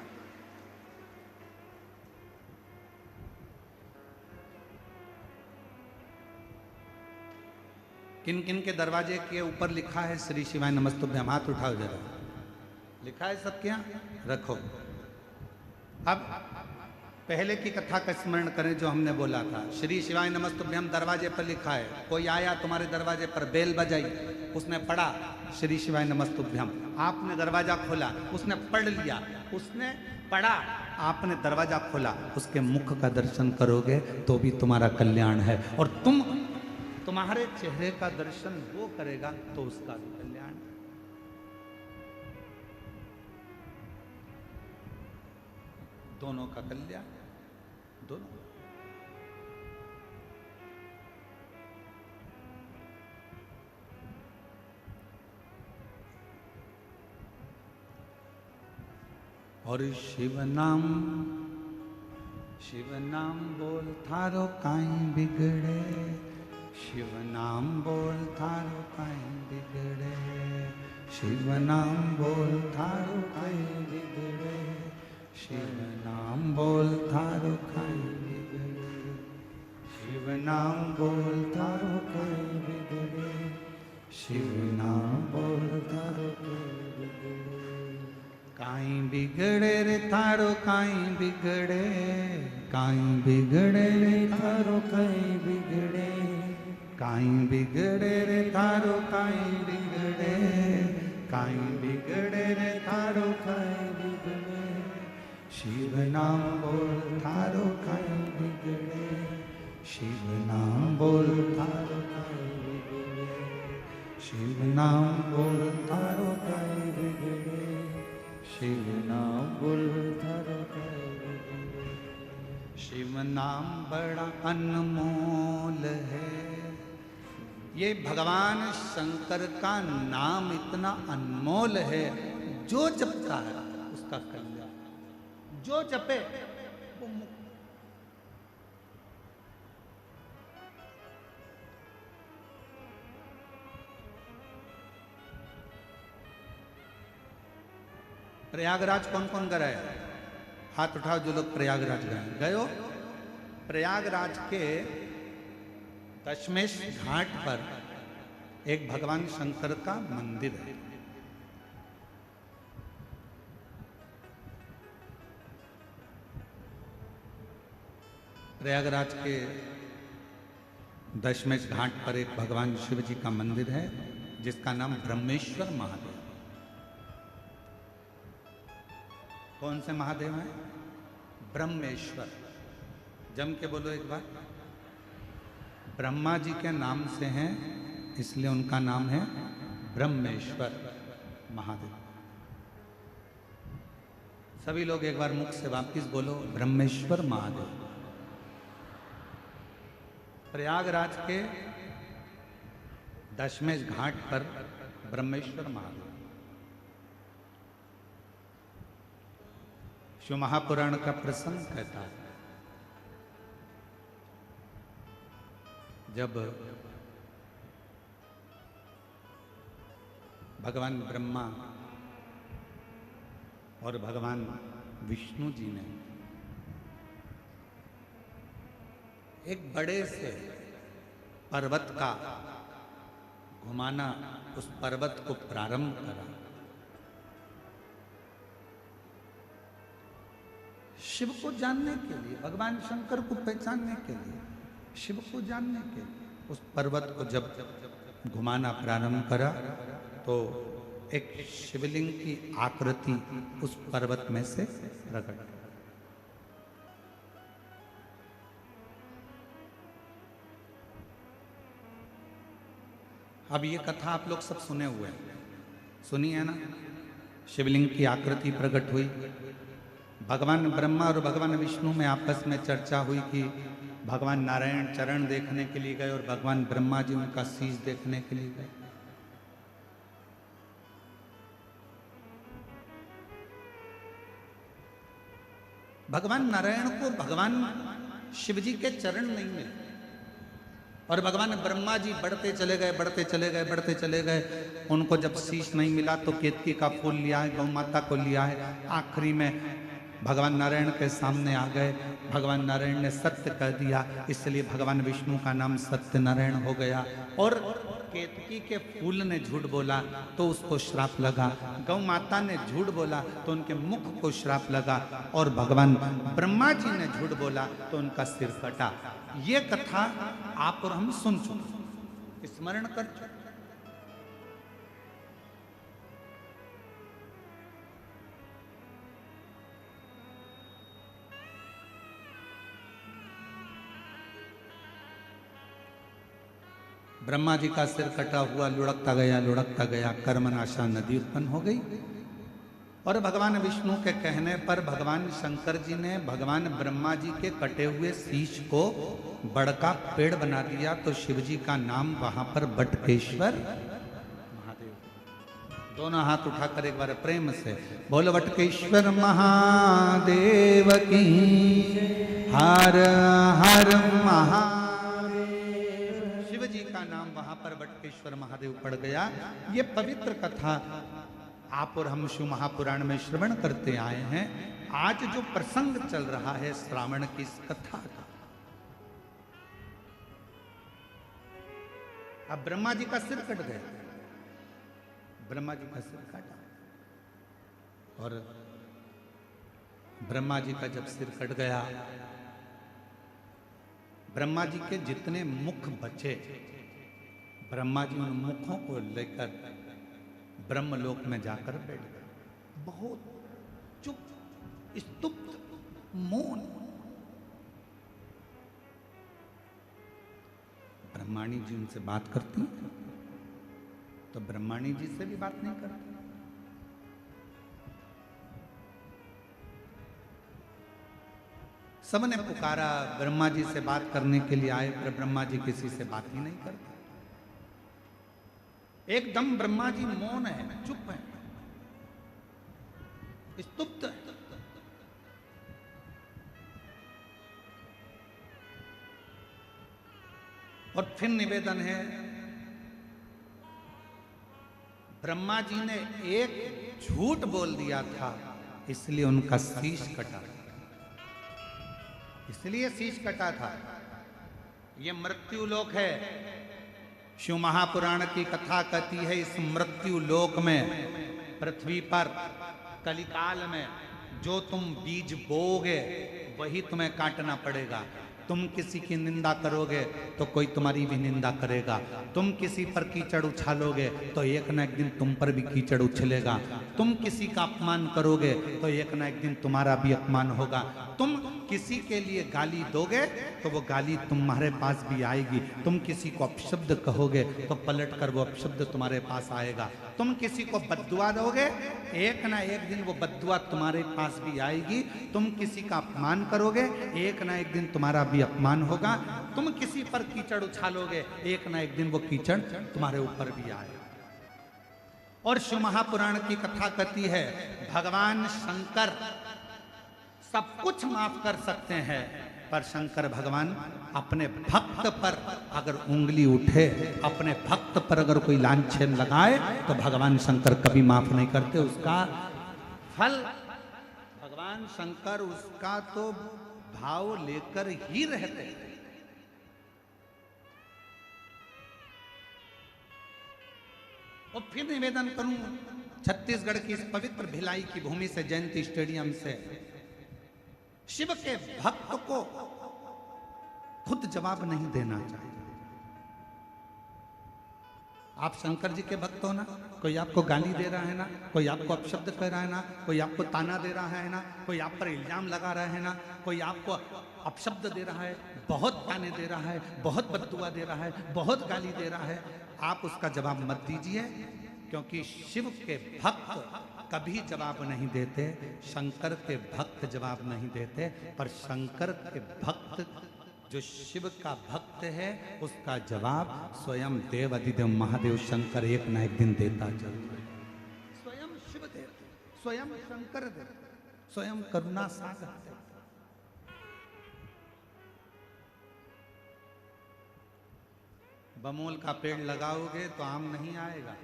Speaker 1: किन किन के दरवाजे के ऊपर लिखा है श्री शिवाय नमस्तुभ्यम? हाथ उठाओ जरा। लिखा है सबके यहाँ? रखो। अब पहले की कथा का स्मरण करें जो हमने बोला था। श्री शिवाय नमस्तुभ्यम दरवाजे पर लिखा है। कोई आया तुम्हारे दरवाजे पर, बेल बजाई, उसने पढ़ा श्री शिवाय नमस्तुभ्यम, आपने दरवाजा खोला, उसने पढ़ लिया, उसने पढ़ा, आपने दरवाजा खोला, उसके मुख का दर्शन करोगे तो भी तुम्हारा कल्याण है, और तुम्हारे चेहरे का दर्शन वो करेगा तो उसका भी कल्याण। दोनों का कल्याण, दोनों। और शिव नाम बोल थारो काई बिगड़े, शिव नाम बोल थारो काई बिगड़े, शिव नाम बोल थारो काई बिगड़े, शिव नाम बोल थारो काई बिगड़े, शिव नाम बोल थारो काई बिगड़े, शिव नाम बोल थारो काई बिगड़े। काई बिगड़े रे थारो काई बिगड़े, काई बिगड़े रे थारो काई बिगड़े, काई बिगड़े रे थारो काई बिगड़े, काई बिगड़े रे थारो काई बिगड़े, शिव नाम बोल थारो काई बिगड़े, शिव नाम बोल थारो काई बिगड़े, शिव नाम बोल थारो काई बिगड़े, शिव नाम बोल थारो काई बिगड़े। शिव नाम बड़ा अनमोल है, ये भगवान शंकर का नाम इतना अनमोल है, जो जपता है उसका कल्याण, जो जपे वो मुक्त। प्रयागराज कौन कौन गए? हाथ उठाओ जो लोग प्रयागराज गए हो। प्रयागराज के दशमेश घाट पर एक भगवान शंकर का मंदिर है। प्रयागराज के दशमेश घाट पर एक भगवान शिव जी का मंदिर है जिसका नाम ब्रह्मेश्वर महादेव। कौन से महादेव हैं? ब्रह्मेश्वर। जम के बोलो एक बार। ब्रह्मा जी के नाम से हैं इसलिए उनका नाम है ब्रह्मेश्वर महादेव। सभी लोग एक बार मुख से वापिस बोलो, ब्रह्मेश्वर महादेव। प्रयागराज के दशमेश घाट पर ब्रह्मेश्वर महादेव। शिव महापुराण का प्रसंग कहता है, जब भगवान ब्रह्मा और भगवान विष्णु जी ने एक बड़े से पर्वत का घुमाना, उस पर्वत को प्रारंभ करा। शिव को जानने के लिए, भगवान शंकर को पहचानने के लिए, शिव को जानने के लिए उस पर्वत को जब घुमाना प्रारंभ करा तो एक शिवलिंग की आकृति उस पर्वत में से प्रकट। अब ये कथा आप लोग सब सुने हुए हैं, सुनी है ना। शिवलिंग की आकृति प्रकट हुई, भगवान ब्रह्मा और भगवान विष्णु में आपस में चर्चा हुई कि भगवान नारायण चरण देखने के लिए गए और भगवान ब्रह्मा जी उनका शीश देखने के लिए गए। भगवान नारायण को भगवान शिव जी के चरण नहीं मिले और भगवान ब्रह्मा जी बढ़ते चले गए, बढ़ते चले गए, बढ़ते चले गए। उनको जब शीश नहीं मिला तो केतकी का फूल लिया है, गौ माता को लिया है। आखिरी में भगवान नारायण के सामने आ गए। भगवान नारायण ने सत्य कह दिया, इसलिए भगवान विष्णु का नाम सत्य नारायण हो गया। और केतकी के फूल ने झूठ बोला तो उसको श्राप लगा, गौ माता ने झूठ बोला तो उनके मुख को श्राप लगा, और भगवान ब्रह्मा जी ने झूठ बोला तो उनका सिर कटा। ये कथा आप और हम सुन चुके, स्मरण कर चुके। ब्रह्मा जी का सिर कटा हुआ लुढ़कता गया, कर्मनाशा नदी उत्पन्न हो गई। और भगवान विष्णु के कहने पर भगवान शंकर जी ने भगवान ब्रह्मा जी के कटे हुए शीश को बड़का पेड़ बना दिया। तो शिव जी का नाम वहां पर बटकेश्वर महादेव। दोनों हाथ उठाकर एक बार प्रेम से बोलो, बटकेश्वर महादेव की हर हर महादेव। शिव जी का नाम वहां पर बटकेश्वर महादेव पड़ गया। ये पवित्र कथा आप और हम शिव महापुराण में श्रवण करते आए हैं। आज जो प्रसंग चल रहा है श्रावण की इस कथा का, अब ब्रह्मा जी का सिर कट गया, ब्रह्मा जी का सिर काटा, और ब्रह्मा जी का जब सिर कट गया, ब्रह्मा जी के जितने मुख बचे, ब्रह्मा जी उन मुखों को लेकर ब्रह्मलोक में जाकर बैठ गए। बहुत चुप, स्तुप्त, मौन। ब्रह्माणी जी उनसे बात करती तो ब्रह्माणी जी से भी बात नहीं करती। सबने पुकारा, ब्रह्मा जी से बात करने के लिए आए, पर ब्रह्मा जी किसी से बात ही नहीं करते। एकदम ब्रह्मा जी मौन है, चुप है, स्तुप्त है। और फिर निवेदन है, ब्रह्मा जी ने एक झूठ बोल दिया था, इसलिए उनका शीश कटा, इसलिए शीश कटा था। यह मृत्यु लोक है। शिव महापुराण की कथा कहती है, इस मृत्यु लोक में, पृथ्वी पर कलिकाल में जो तुम बीज बोओगे वही तुम्हें काटना पड़ेगा। तुम किसी की निंदा करोगे तो कोई तुम्हारी भी निंदा करेगा। तुम किसी पर कीचड़ उछालोगे तो एक ना एक दिन तुम पर भी कीचड़ उछलेगा। तुम किसी का अपमान करोगे तो एक ना एक दिन तुम्हारा भी अपमान होगा। तुम किसी के लिए गाली दोगे तो वो गाली तुम्हारे पास भी आएगी। तुम किसी को अपशब्द कहोगे तो पलट कर वो अपशब्द तुम्हारे पास आएगा। तुम किसी को बद्दुआ दोगे, एक ना एक दिन वो बद्दुआ तुम्हारे पास भी आएगी। तुम किसी का अपमान करोगे, एक ना एक दिन तुम्हारा भी अपमान होगा। तुम किसी पर कीचड़ उछालोगे, एक ना एक दिन वो कीचड़ तुम्हारे ऊपर भी आएगा। और शिव महापुराण की कथा कहती है, भगवान शंकर सब कुछ माफ कर सकते हैं, पर शंकर भगवान अपने भक्त पर अगर उंगली उठे, अपने भक्त पर अगर कोई लांछन लगाए तो भगवान शंकर कभी माफ नहीं करते। उसका फल भगवान शंकर उसका तो भाव लेकर ही रहते हैं। और फिर निवेदन करूं, छत्तीसगढ़ की इस पवित्र भिलाई की भूमि से, जयंती स्टेडियम से, शिव के भक्त को खुद जवाब नहीं देना चाहिए। आप शंकर जी के भक्त हो ना, कोई आपको गाली दे रहा है ना, कोई आपको अपशब्द कह रहा है ना, कोई आपको ताना दे रहा है ना, कोई आप पर इल्जाम लगा रहा है ना, कोई आपको अपशब्द दे रहा है, बहुत ताने दे रहा है, बहुत बद्दुआ दे रहा है, बहुत गाली दे रहा है, आप उसका जवाब मत दीजिए, क्योंकि शिव के भक्त कभी जवाब नहीं देते, शंकर के भक्त जवाब नहीं देते, पर शंकर के भक्त जो शिव का भक्त है उसका जवाब स्वयं देव अधिदेव महादेव शंकर एक न एक दिन देता जरूर है। स्वयं शिव देते, स्वयं शंकर देते, स्वयं करुणा सागर देते। बमोल का पेड़ लगाओगे तो आम नहीं आएगा,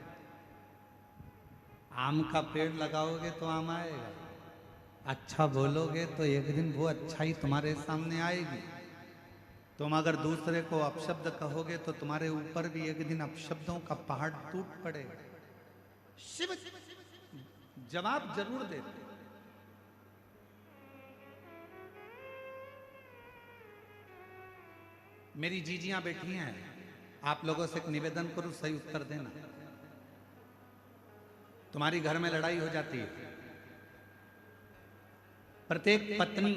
Speaker 1: आम का पेड़ लगाओगे तो आम आएगा, अच्छा बोलोगे तो एक दिन वो अच्छाई तुम्हारे सामने आएगी। तुम अगर दूसरे को अपशब्द कहोगे तो तुम्हारे ऊपर भी एक दिन अपशब्दों का पहाड़ टूट पड़ेगा। शिव जवाब जरूर देते। मेरी जीजियां बैठी हैं, आप लोगों से एक निवेदन करूं, सही उत्तर देना। तुम्हारी घर में लड़ाई हो जाती है, प्रत्येक पत्नी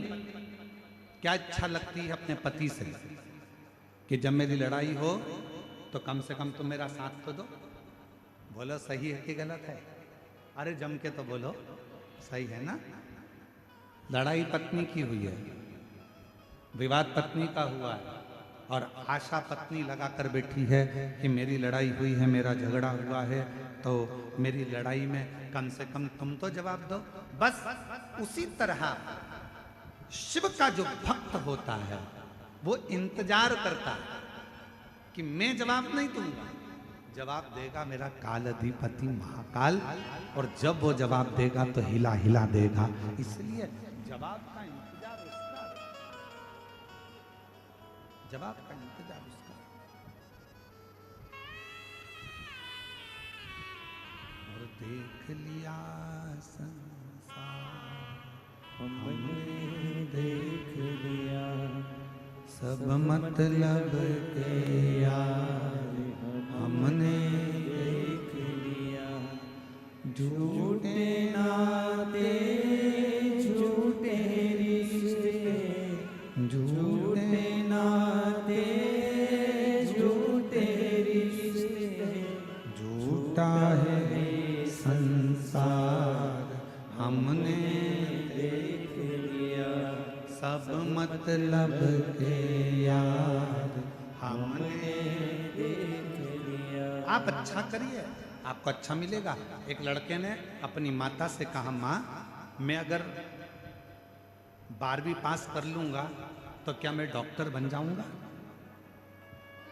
Speaker 1: क्या इच्छा लगती है अपने पति से कि जब मेरी लड़ाई हो तो कम से कम तुम मेरा साथ तो दो। बोलो सही है कि गलत है? अरे जम के तो बोलो, सही है ना? लड़ाई पत्नी की हुई है, विवाद पत्नी का हुआ है, और आशा पत्नी लगा कर बैठी है कि मेरी लड़ाई हुई है, मेरा झगड़ा हुआ है, तो मेरी लड़ाई में कम से कम तुम तो जवाब दो। बस उसी तरह शिव का जो भक्त होता है वो इंतजार करता है कि मैं जवाब नहीं दूंगा, जवाब देगा मेरा काल अधिपति महाकाल, और जब वो जवाब देगा तो हिला हिला देगा। इसलिए जवाब का इंतजार उसका, जवाब का इंतजार उसका। और देख लिया
Speaker 2: हमने देख लिया
Speaker 1: सब मतलब के यार, हमने
Speaker 2: देख लिया
Speaker 1: झूठे नाते
Speaker 2: झूठे रिश्ते,
Speaker 1: झूठे नाते
Speaker 2: झूठे रिश्ते,
Speaker 1: झूठा है संसार, हमने
Speaker 2: देख लिया
Speaker 1: सब मतलब के यार, हमने
Speaker 2: देख लिया।
Speaker 1: आप अच्छा करिए, आपको अच्छा मिलेगा। एक लड़के ने अपनी माता से कहा, माँ मैं अगर 12वीं पास कर लूंगा तो क्या मैं डॉक्टर बन जाऊंगा?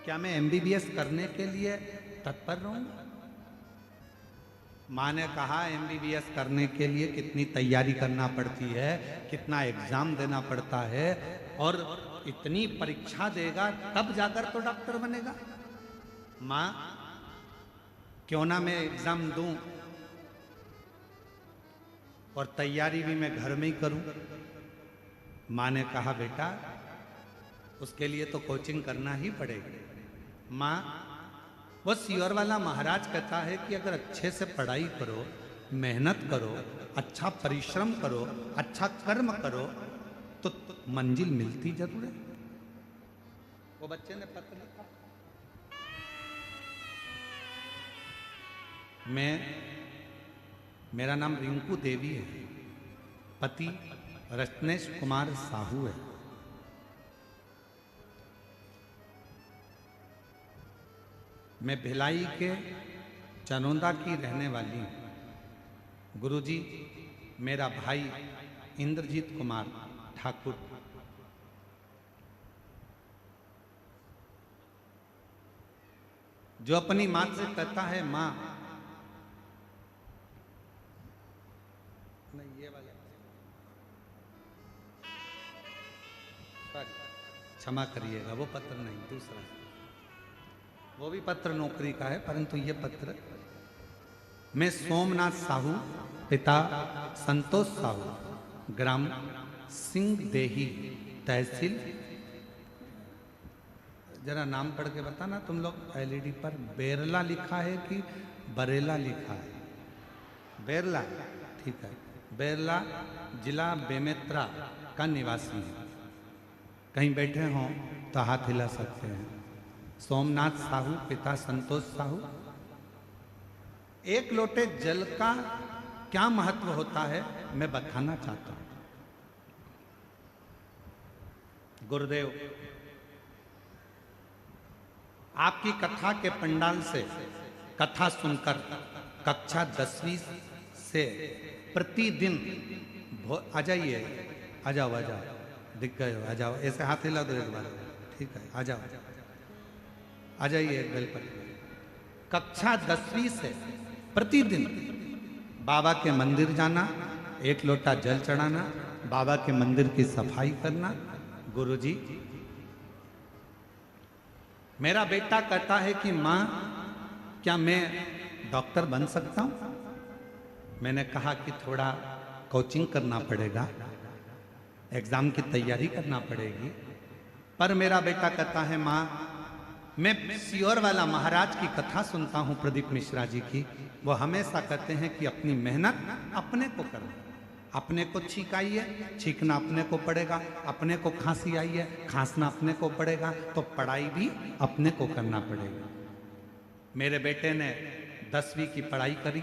Speaker 1: क्या मैं MBBS करने के लिए तत्पर रहूंगा? माँ ने कहा, MBBS करने के लिए कितनी तैयारी करना पड़ती है, कितना एग्जाम देना पड़ता है, और इतनी परीक्षा देगा तब जाकर तो डॉक्टर बनेगा। माँ क्यों ना मैं एग्जाम दूं और तैयारी भी मैं घर में ही करूं? माँ ने कहा, बेटा उसके लिए तो कोचिंग करना ही पड़ेगी। माँ वो सियोर वाला महाराज कहता है कि अगर अच्छे से पढ़ाई करो, मेहनत करो, अच्छा परिश्रम करो, अच्छा कर्म करो तो मंजिल मिलती जरूर है। वो बच्चे ने पत्र लिखा, मेरा नाम रिंकू देवी है, पति रत्नेश कुमार साहू है। मैं भिलाई के चनौदा की रहने वाली हूँ। गुरुजी मेरा भाई इंद्रजीत कुमार ठाकुर, जो अपनी माँ से कहता है, माँ नहीं ये वाला, क्षमा करिएगा वो पत्र नहीं, दूसरा, वो भी पत्र नौकरी का है, परंतु ये पत्र, मैं सोमनाथ साहू, पिता संतोष साहू, ग्राम सिंह देही, तहसील जरा नाम पढ़ के बताना तुम लोग एलईडी पर। बेरला लिखा है कि बरेला लिखा है? बेरला, ठीक है। बेरला जिला बेमेत्रा का निवासी है। कहीं बैठे हों तो हाथ हिला सकते हैं। सोमनाथ साहू, पिता संतोष साहू। एक लोटे जल का क्या महत्व होता है मैं बताना चाहता हूं। गुरुदेव, आपकी कथा के पंडाल से कथा सुनकर कक्षा 10वीं से प्रतिदिन आ जाइए, आ जाओ, आ जाओ, दिख गए हो, आ जाओ, ऐसे हाथ हिला दो एक बार, ठीक है, आ जाओ, आ जाइए बेल पर। कक्षा 10वीं से प्रतिदिन बाबा के मंदिर जाना, एक लोटा जल चढ़ाना, बाबा के मंदिर की सफाई करना। गुरुजी, मेरा बेटा कहता है कि माँ क्या मैं डॉक्टर बन सकता हूं? मैंने कहा कि थोड़ा कोचिंग करना पड़ेगा, एग्जाम की तैयारी करना पड़ेगी। पर मेरा बेटा कहता है माँ मैं सियोर वाला महाराज की कथा सुनता हूं, प्रदीप मिश्रा जी की। वो हमेशा कहते हैं कि अपनी मेहनत अपने को करो। अपने को छींक आई है, छींकना अपने को पड़ेगा। अपने को खांसी आई है, खांसना अपने को पड़ेगा। तो पढ़ाई भी अपने को करना पड़ेगा। मेरे बेटे ने 10वीं की पढ़ाई करी,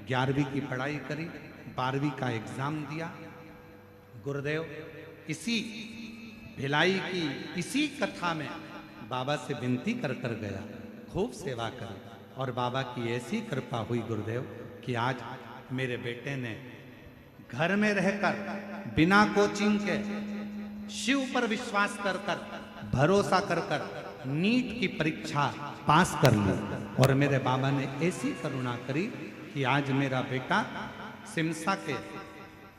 Speaker 1: 11वीं की पढ़ाई करी, 12वीं का एग्जाम दिया। गुरुदेव, इसी भिलाई की इसी कथा में बाबा से विनती कर कर गया, खूब सेवा करी, और बाबा की ऐसी कृपा हुई गुरुदेव कि आज मेरे बेटे ने घर में रहकर बिना कोचिंग के शिव पर विश्वास कर कर, भरोसा कर कर नीट की परीक्षा पास कर ली। और मेरे बाबा ने ऐसी करुणा करी कि आज मेरा बेटा सिमसा के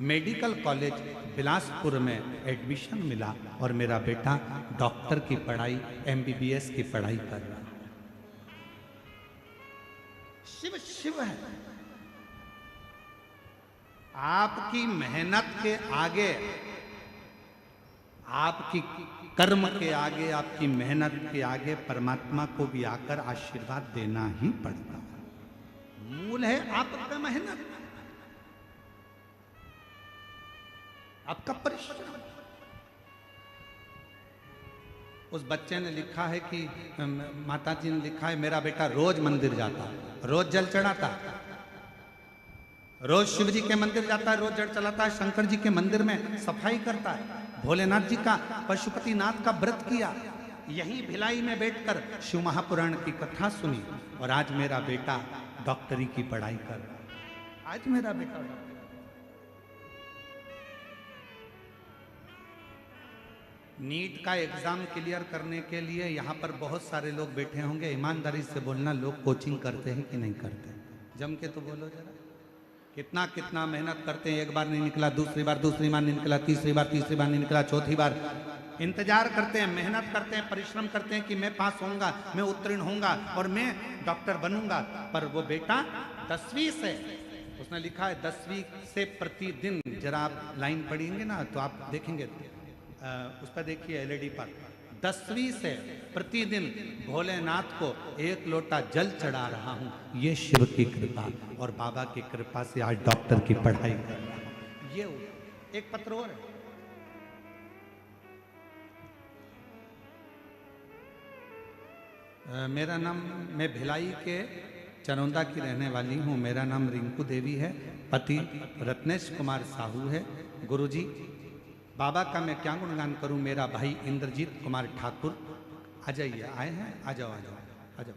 Speaker 1: मेडिकल कॉलेज बिलासपुर में एडमिशन मिला और मेरा बेटा डॉक्टर की पढ़ाई, MBBS की पढ़ाई कर रहा है। शिव शिव है। आपकी मेहनत के आगे, आपकी कर्म के आगे, आपकी मेहनत के आगे परमात्मा को भी आकर आशीर्वाद देना ही पड़ता है। मूल है आपका मेहनत, आपका परिश्रम। उस बच्चे ने लिखा है कि माता जी ने लिखा है मेरा बेटा रोज मंदिर जाता, रोज जल चढ़ाता, रोज शिव जी के मंदिर जाता है, रोज जल चलाता है, शंकर जी के मंदिर में सफाई करता है, भोलेनाथ जी का, पशुपतिनाथ का व्रत किया, यहीं भिलाई में बैठकर शिव महापुराण की कथा सुनी। और आज मेरा बेटा डॉक्टरी की पढ़ाई कर रहा है। आज मेरा बेटा नीट का एग्जाम क्लियर करने के लिए यहाँ पर बहुत सारे लोग बैठे होंगे। ईमानदारी से बोलना, लोग कोचिंग करते हैं कि नहीं करते? जम के तो बोलो जरा। कितना कितना मेहनत करते हैं। एक बार नहीं निकला, दूसरी बार नहीं निकला, तीसरी बार नहीं निकला, चौथी बार इंतजार करते हैं, मेहनत करते हैं, परिश्रम करते हैं कि मैं पास होऊंगा, मैं उत्तीर्ण होऊंगा और मैं डॉक्टर बनूंगा। पर वो बेटा 10वीं से, उसने लिखा है 10वीं से प्रतिदिन, जरा आप लाइन पढ़ेंगे ना तो आप देखेंगे, उस पर देखिए एलईडी पर, 10वीं से प्रतिदिन भोलेनाथ को एक लोटा जल चढ़ा रहा हूं। ये शिव की कृपा और बाबा की कृपा से आज डॉक्टर की पढ़ाई कर रहा हूं। ये एक पत्र और है। मेरा नाम, मैं भिलाई के चरौंदा की रहने वाली हूँ। मेरा नाम रिंकू देवी है, पति रत्नेश कुमार साहू है। गुरुजी, बाबा का मैं क्या गुणगान करूं। मेरा भाई इंद्रजीत कुमार ठाकुर, आ जाइए, आए हैं, आ जाओ आ जाओ आ जाओ।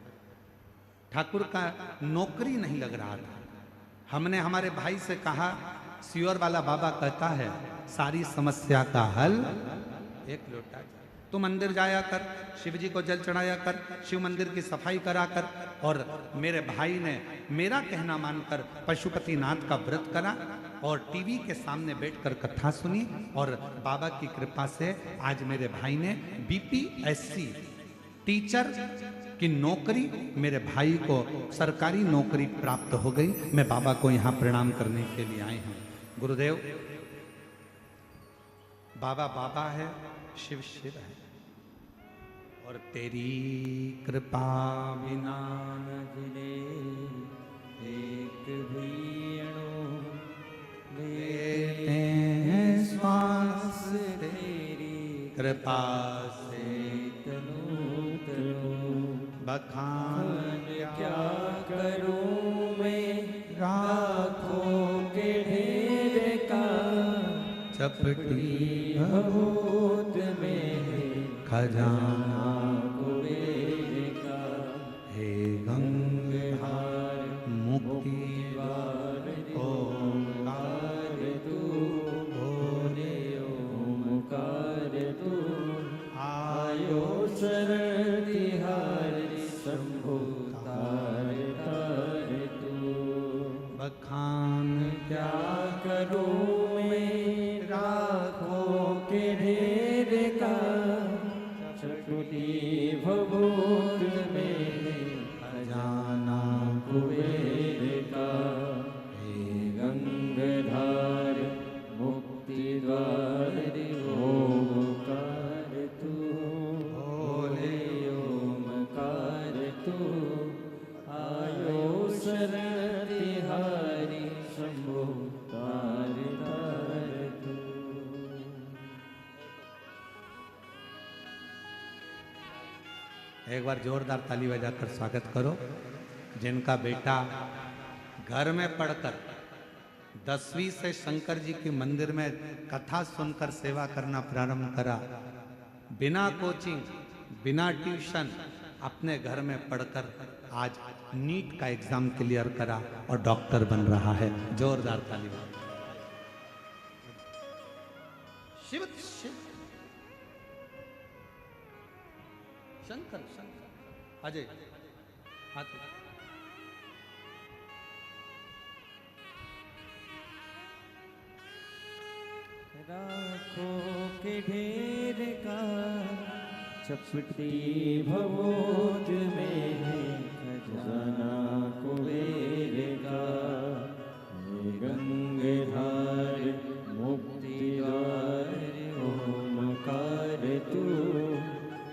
Speaker 1: ठाकुर का नौकरी नहीं लग रहा था। हमने हमारे भाई से कहा, सियोर वाला बाबा कहता है सारी समस्या का हल एक लोटा। तू मंदिर जाया कर, शिव जी को जल चढ़ाया कर, शिव मंदिर की सफाई करा कर। और मेरे भाई ने मेरा कहना मानकर पशुपतिनाथ का व्रत करा और टीवी के सामने बैठकर कथा सुनी। और बाबा की कृपा से आज मेरे भाई ने BPSC टीचर की नौकरी, मेरे भाई को सरकारी नौकरी प्राप्त हो गई। मैं बाबा को यहाँ प्रणाम करने के लिए आई हूँ। गुरुदेव, बाबा बाबा है, शिव शिव है और तेरी कृपा बिना
Speaker 2: न गिरे एक भी अणु,
Speaker 1: लेते हैं श्वास
Speaker 2: तेरी
Speaker 1: कृपा से
Speaker 2: तनु तनु।
Speaker 1: बखान
Speaker 2: क्या करूं मैं
Speaker 1: राखों
Speaker 2: के ढेर का,
Speaker 1: चपटी
Speaker 2: भभूत में
Speaker 1: खजाना
Speaker 2: कुबेर का।
Speaker 1: हे गंगाहार मुक्ति द्वार ओंकार
Speaker 2: तू बोले ओमकार तू, आयो शरण तिहारी शंभु तार तार तू।
Speaker 1: बखान
Speaker 2: क्या करूं मैं राखों के ढेर का, चटुटी भभूत में खजाना कुबेर का। हे गंगाधार मुक्ति द्वार ओमकार तू बोले ओमकार तू, आयो शरण तिहारी शंभु तार तार तू।
Speaker 1: एक बार जोरदार ताली बजाकर स्वागत करो जिनका बेटा घर में पढ़कर 10वीं से शंकर जी के मंदिर में कथा सुनकर सेवा करना प्रारंभ करा, बिना कोचिंग बिना ट्यूशन अपने घर में पढ़कर आज नीट का एग्जाम क्लियर करा और डॉक्टर बन रहा है। जोरदार ताली बजाओ। शिव शिव शंकर शंकर अजय हाथ
Speaker 2: राखों के ढेर का, चपटी भभूत में खजाना कुबेर का। हे गंगाधार मुक्ति द्वार ओमकार तू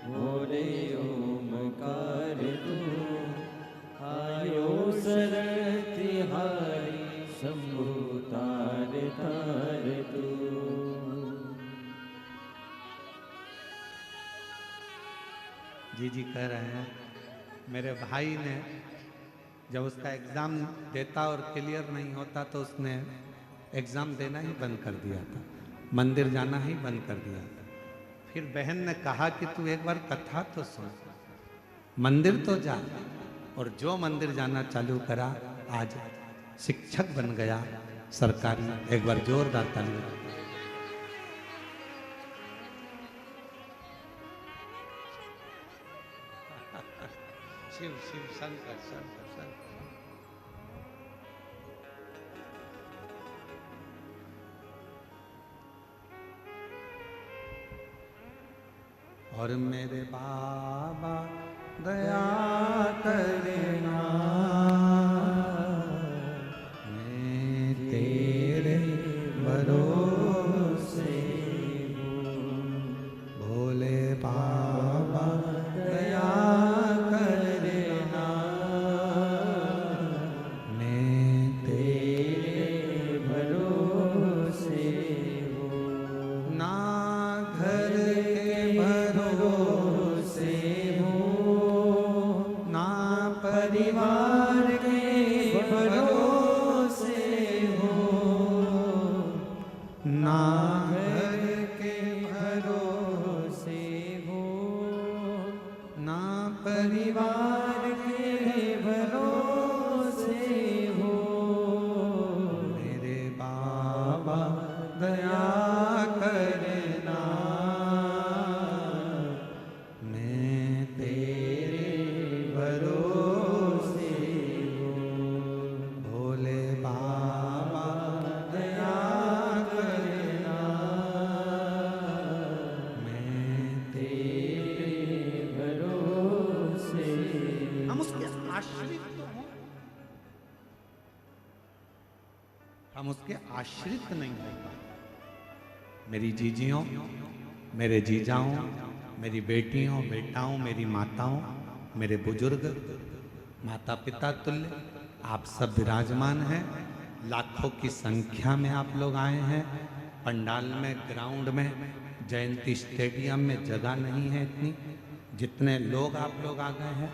Speaker 2: बोले ओमकार तू, आयो शरण तिहारी शंभु तार तार तू।
Speaker 1: जी जी कह रहे हैं मेरे भाई ने जब उसका एग्ज़ाम देता और क्लियर नहीं होता तो उसने एग्ज़ाम देना ही बंद कर दिया था, मंदिर जाना ही बंद कर दिया था। फिर बहन ने कहा कि तू एक बार कथा तो सुन, मंदिर तो जा, और जो मंदिर जाना चालू करा आज शिक्षक बन गया सरकारी। एक बार जोरदार ताली। शिव शिव शंकर शंकर शंकर। और मेरे बाबा दया करना, मैं तेरे भरोसे हूँ। भोले बाबा दया करना, मैं तेरे
Speaker 2: भरोसे हो।
Speaker 1: ना घर के भरोसे
Speaker 2: हो,
Speaker 1: ना
Speaker 2: परिवार के भरोसे हो,
Speaker 1: ना
Speaker 2: घर के भरोसे हो,
Speaker 1: ना
Speaker 2: परिवार के भरोसे हो।
Speaker 1: मेरे बाबा दया करना, मैं तेरे भरोसे हूँ। भोले बाबा दया करना, मैं तेरे
Speaker 2: भरोसे
Speaker 1: हम उसके आश्रित तो हैं, हम उसके आश्रित नहीं हैं। मेरी जीजियों, मेरे जीजाओं, मेरी बेटियों, बेटाओं, मेरी माताओं, मेरे बुजुर्ग, माता पिता तुल्य आप सब विराजमान हैं। लाखों की संख्या में आप लोग आए हैं। पंडाल में, ग्राउंड में, जयंती स्टेडियम में जगह नहीं है इतनी जितने लोग आप लोग आ गए हैं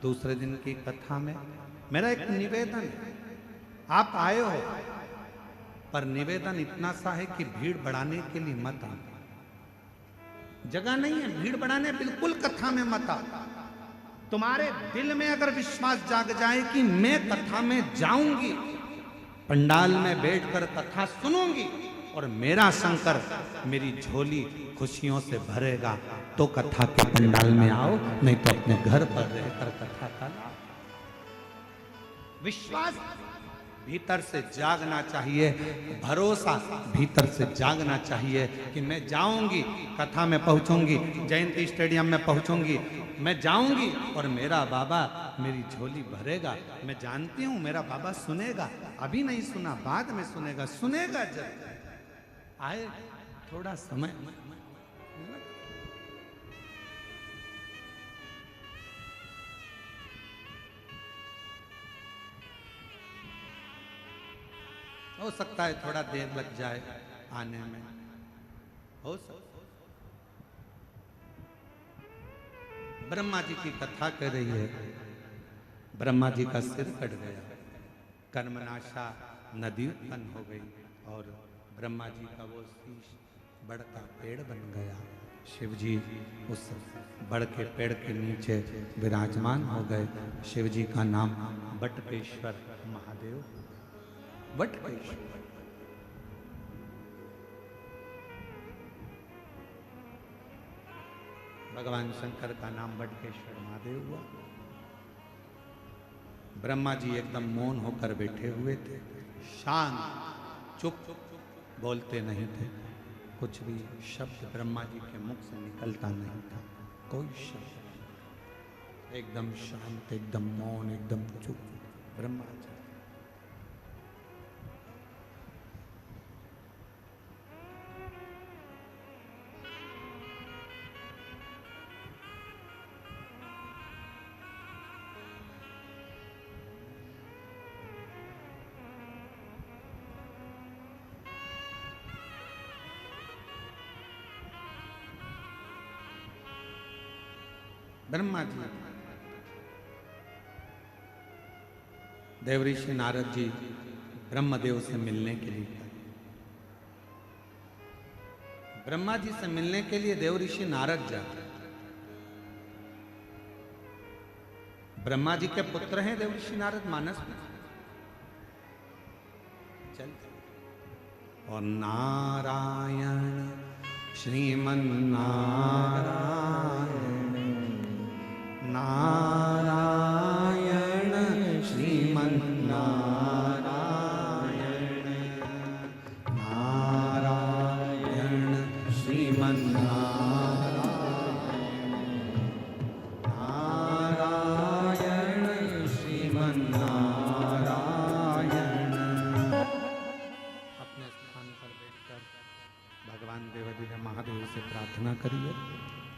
Speaker 1: दूसरे दिन की कथा में। मेरा एक निवेदन है, आप आए हो पर निवेदन इतना सा है कि भीड़ बढ़ाने के लिए मत आना। जगह नहीं है भीड़ बढ़ाने, बिल्कुल कथा में मत आ। तुम्हारे दिल में अगर विश्वास जाग जाए कि मैं कथा में जाऊंगी, पंडाल में बैठकर कथा सुनूंगी और मेरा शंकर मेरी झोली खुशियों से भरेगा, तो कथा के पंडाल में आओ, नहीं तो अपने घर पर रहकर कथा का विश्वास भीतर से जागना चाहिए, भरोसा भीतर से जागना चाहिए कि मैं जाऊंगी, कथा में पहुंचूंगी, जयंती स्टेडियम में पहुंचूंगी, मैं जाऊंगी और मेरा बाबा मेरी झोली भरेगा। मैं जानती हूं मेरा बाबा सुनेगा, अभी नहीं सुना बाद में सुनेगा, सुनेगा जब आए थोड़ा समय। हो सकता है थोड़ा देर लग जाए आने में, हो सकता। ब्रह्मा जी की कथा कर रही है। ब्रह्मा जी का सिर कट गया, कर्मनाशा नदी उत्पन्न हो गई और ब्रह्मा जी का वो शीश बड़ का पेड़ बन गया। शिव जी उस बड़ के पेड़ के नीचे विराजमान हो गए। शिव जी का नाम बटकेश्वर महादेव, बटकेश्वर। भगवान शंकर का नाम बटकेश्वर महादेव हुआ। ब्रह्मा जी एकदम मौन होकर बैठे हुए थे, शांत, चुप, बोलते नहीं थे। कुछ भी शब्द ब्रह्मा जी के मुख से निकलता नहीं था, कोई शब्द। एकदम शांत, एकदम मौन, एकदम चुप ब्रह्मा जी। ब्रह्मा जी, देवऋषि नारद जी ब्रह्मदेव से मिलने के लिए, ब्रह्मा जी से मिलने के लिए देवऋषि नारद जाते। ब्रह्मा जी के पुत्र हैं देवऋषि नारद, मानस में चलते। और नारायण श्रीमन नारायण, नारायण श्रीमन नारायण, नारायण श्रीमन नारायण, नारायण श्रीमन नारायण। अपने स्थान पर बैठकर भगवान देवाधिदेव महादेव से प्रार्थना करिए,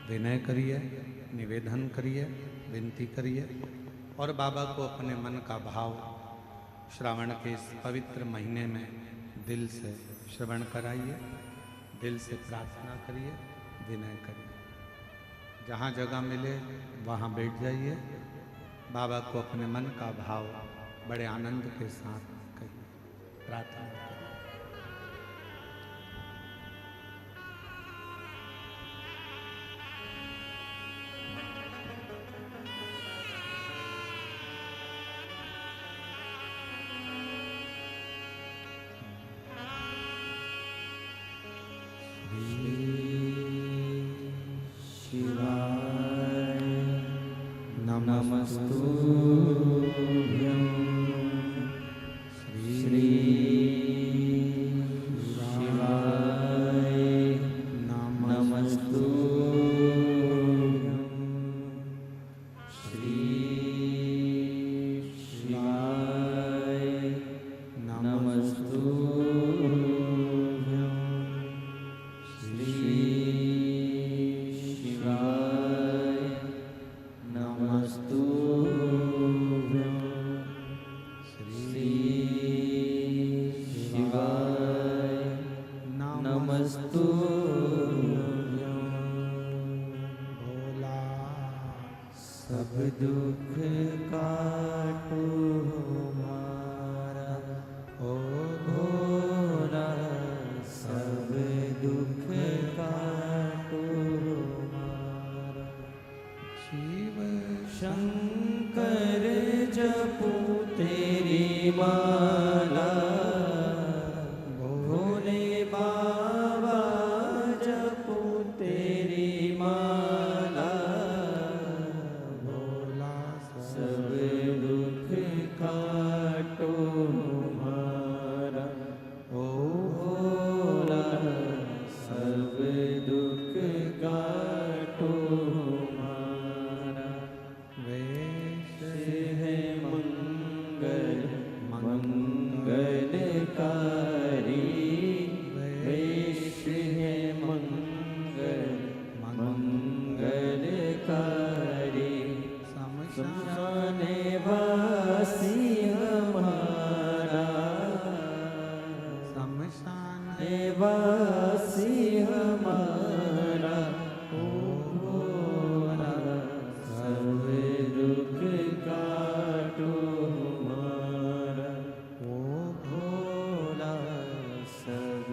Speaker 1: विनय करिए, निवेदन करिए, विनती करिए और बाबा को अपने मन का भाव श्रावण के इस पवित्र महीने में दिल से श्रवण कराइए, दिल से प्रार्थना करिए, विनय करिए। जहाँ जगह मिले वहाँ बैठ जाइए, बाबा को अपने मन का भाव बड़े आनंद के साथ कहिए, प्रार्थना करिए।
Speaker 2: नमस्तुभ्यं श्री दुख काटो हमारा
Speaker 1: ओ
Speaker 2: भोला, सब दुख काटो हमारा।
Speaker 1: शिव
Speaker 2: शंकर जपू तेरी माला, भोले बाबा जपू तेरी माला,
Speaker 1: भोला
Speaker 2: सब दुख काटो हमारा। ओ भोला, सब दुख काटो हमारा।
Speaker 1: वेश
Speaker 2: है मंगल मंगलकारी, वेश है मंगल मंगलकारी। शमशान वासी हमारा,
Speaker 1: शमशान
Speaker 2: वासी हमारा। ओ भोला, सब दुख काटो हमारा।
Speaker 1: ओ
Speaker 2: भोला, सब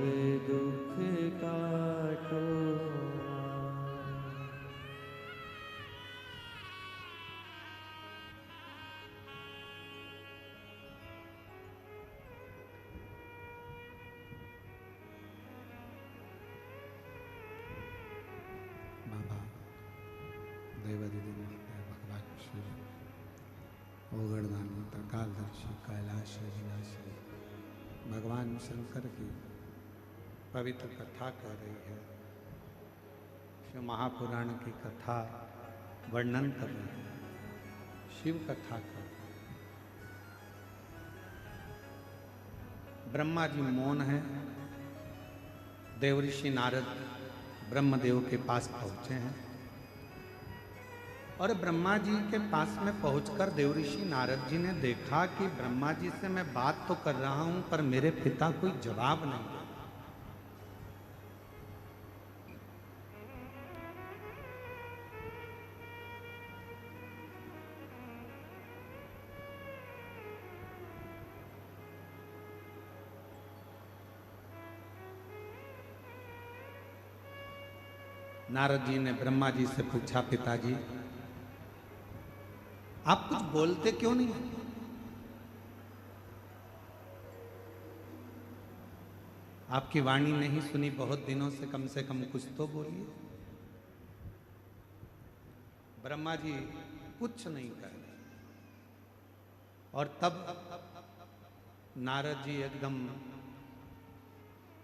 Speaker 2: दुख काटो हमारा।
Speaker 1: बाबा देवादिदेव भगवान शिव ओगड़दानी त्रिकालदर्शी कैलाश विनाशी भगवान शंकर की पवित्र कथा कह रही है। शिव महापुराण की कथा वर्णन कर रही है, शिव कथा कर रही है। ब्रह्मा जी मौन है। देवऋषि नारद ब्रह्मदेव के पास पहुंचे हैं और ब्रह्मा जी के पास में पहुंचकर देवऋषि नारद जी ने देखा कि ब्रह्मा जी से मैं बात तो कर रहा हूं पर मेरे पिता कोई जवाब नहीं दे। नारद जी ने ब्रह्मा जी से पूछा, पिताजी आप कुछ बोलते क्यों नहीं? आपकी वाणी नहीं सुनी बहुत दिनों से कम कुछ तो बोलिए। ब्रह्मा जी कुछ नहीं कर रहे और तब नारद जी एकदम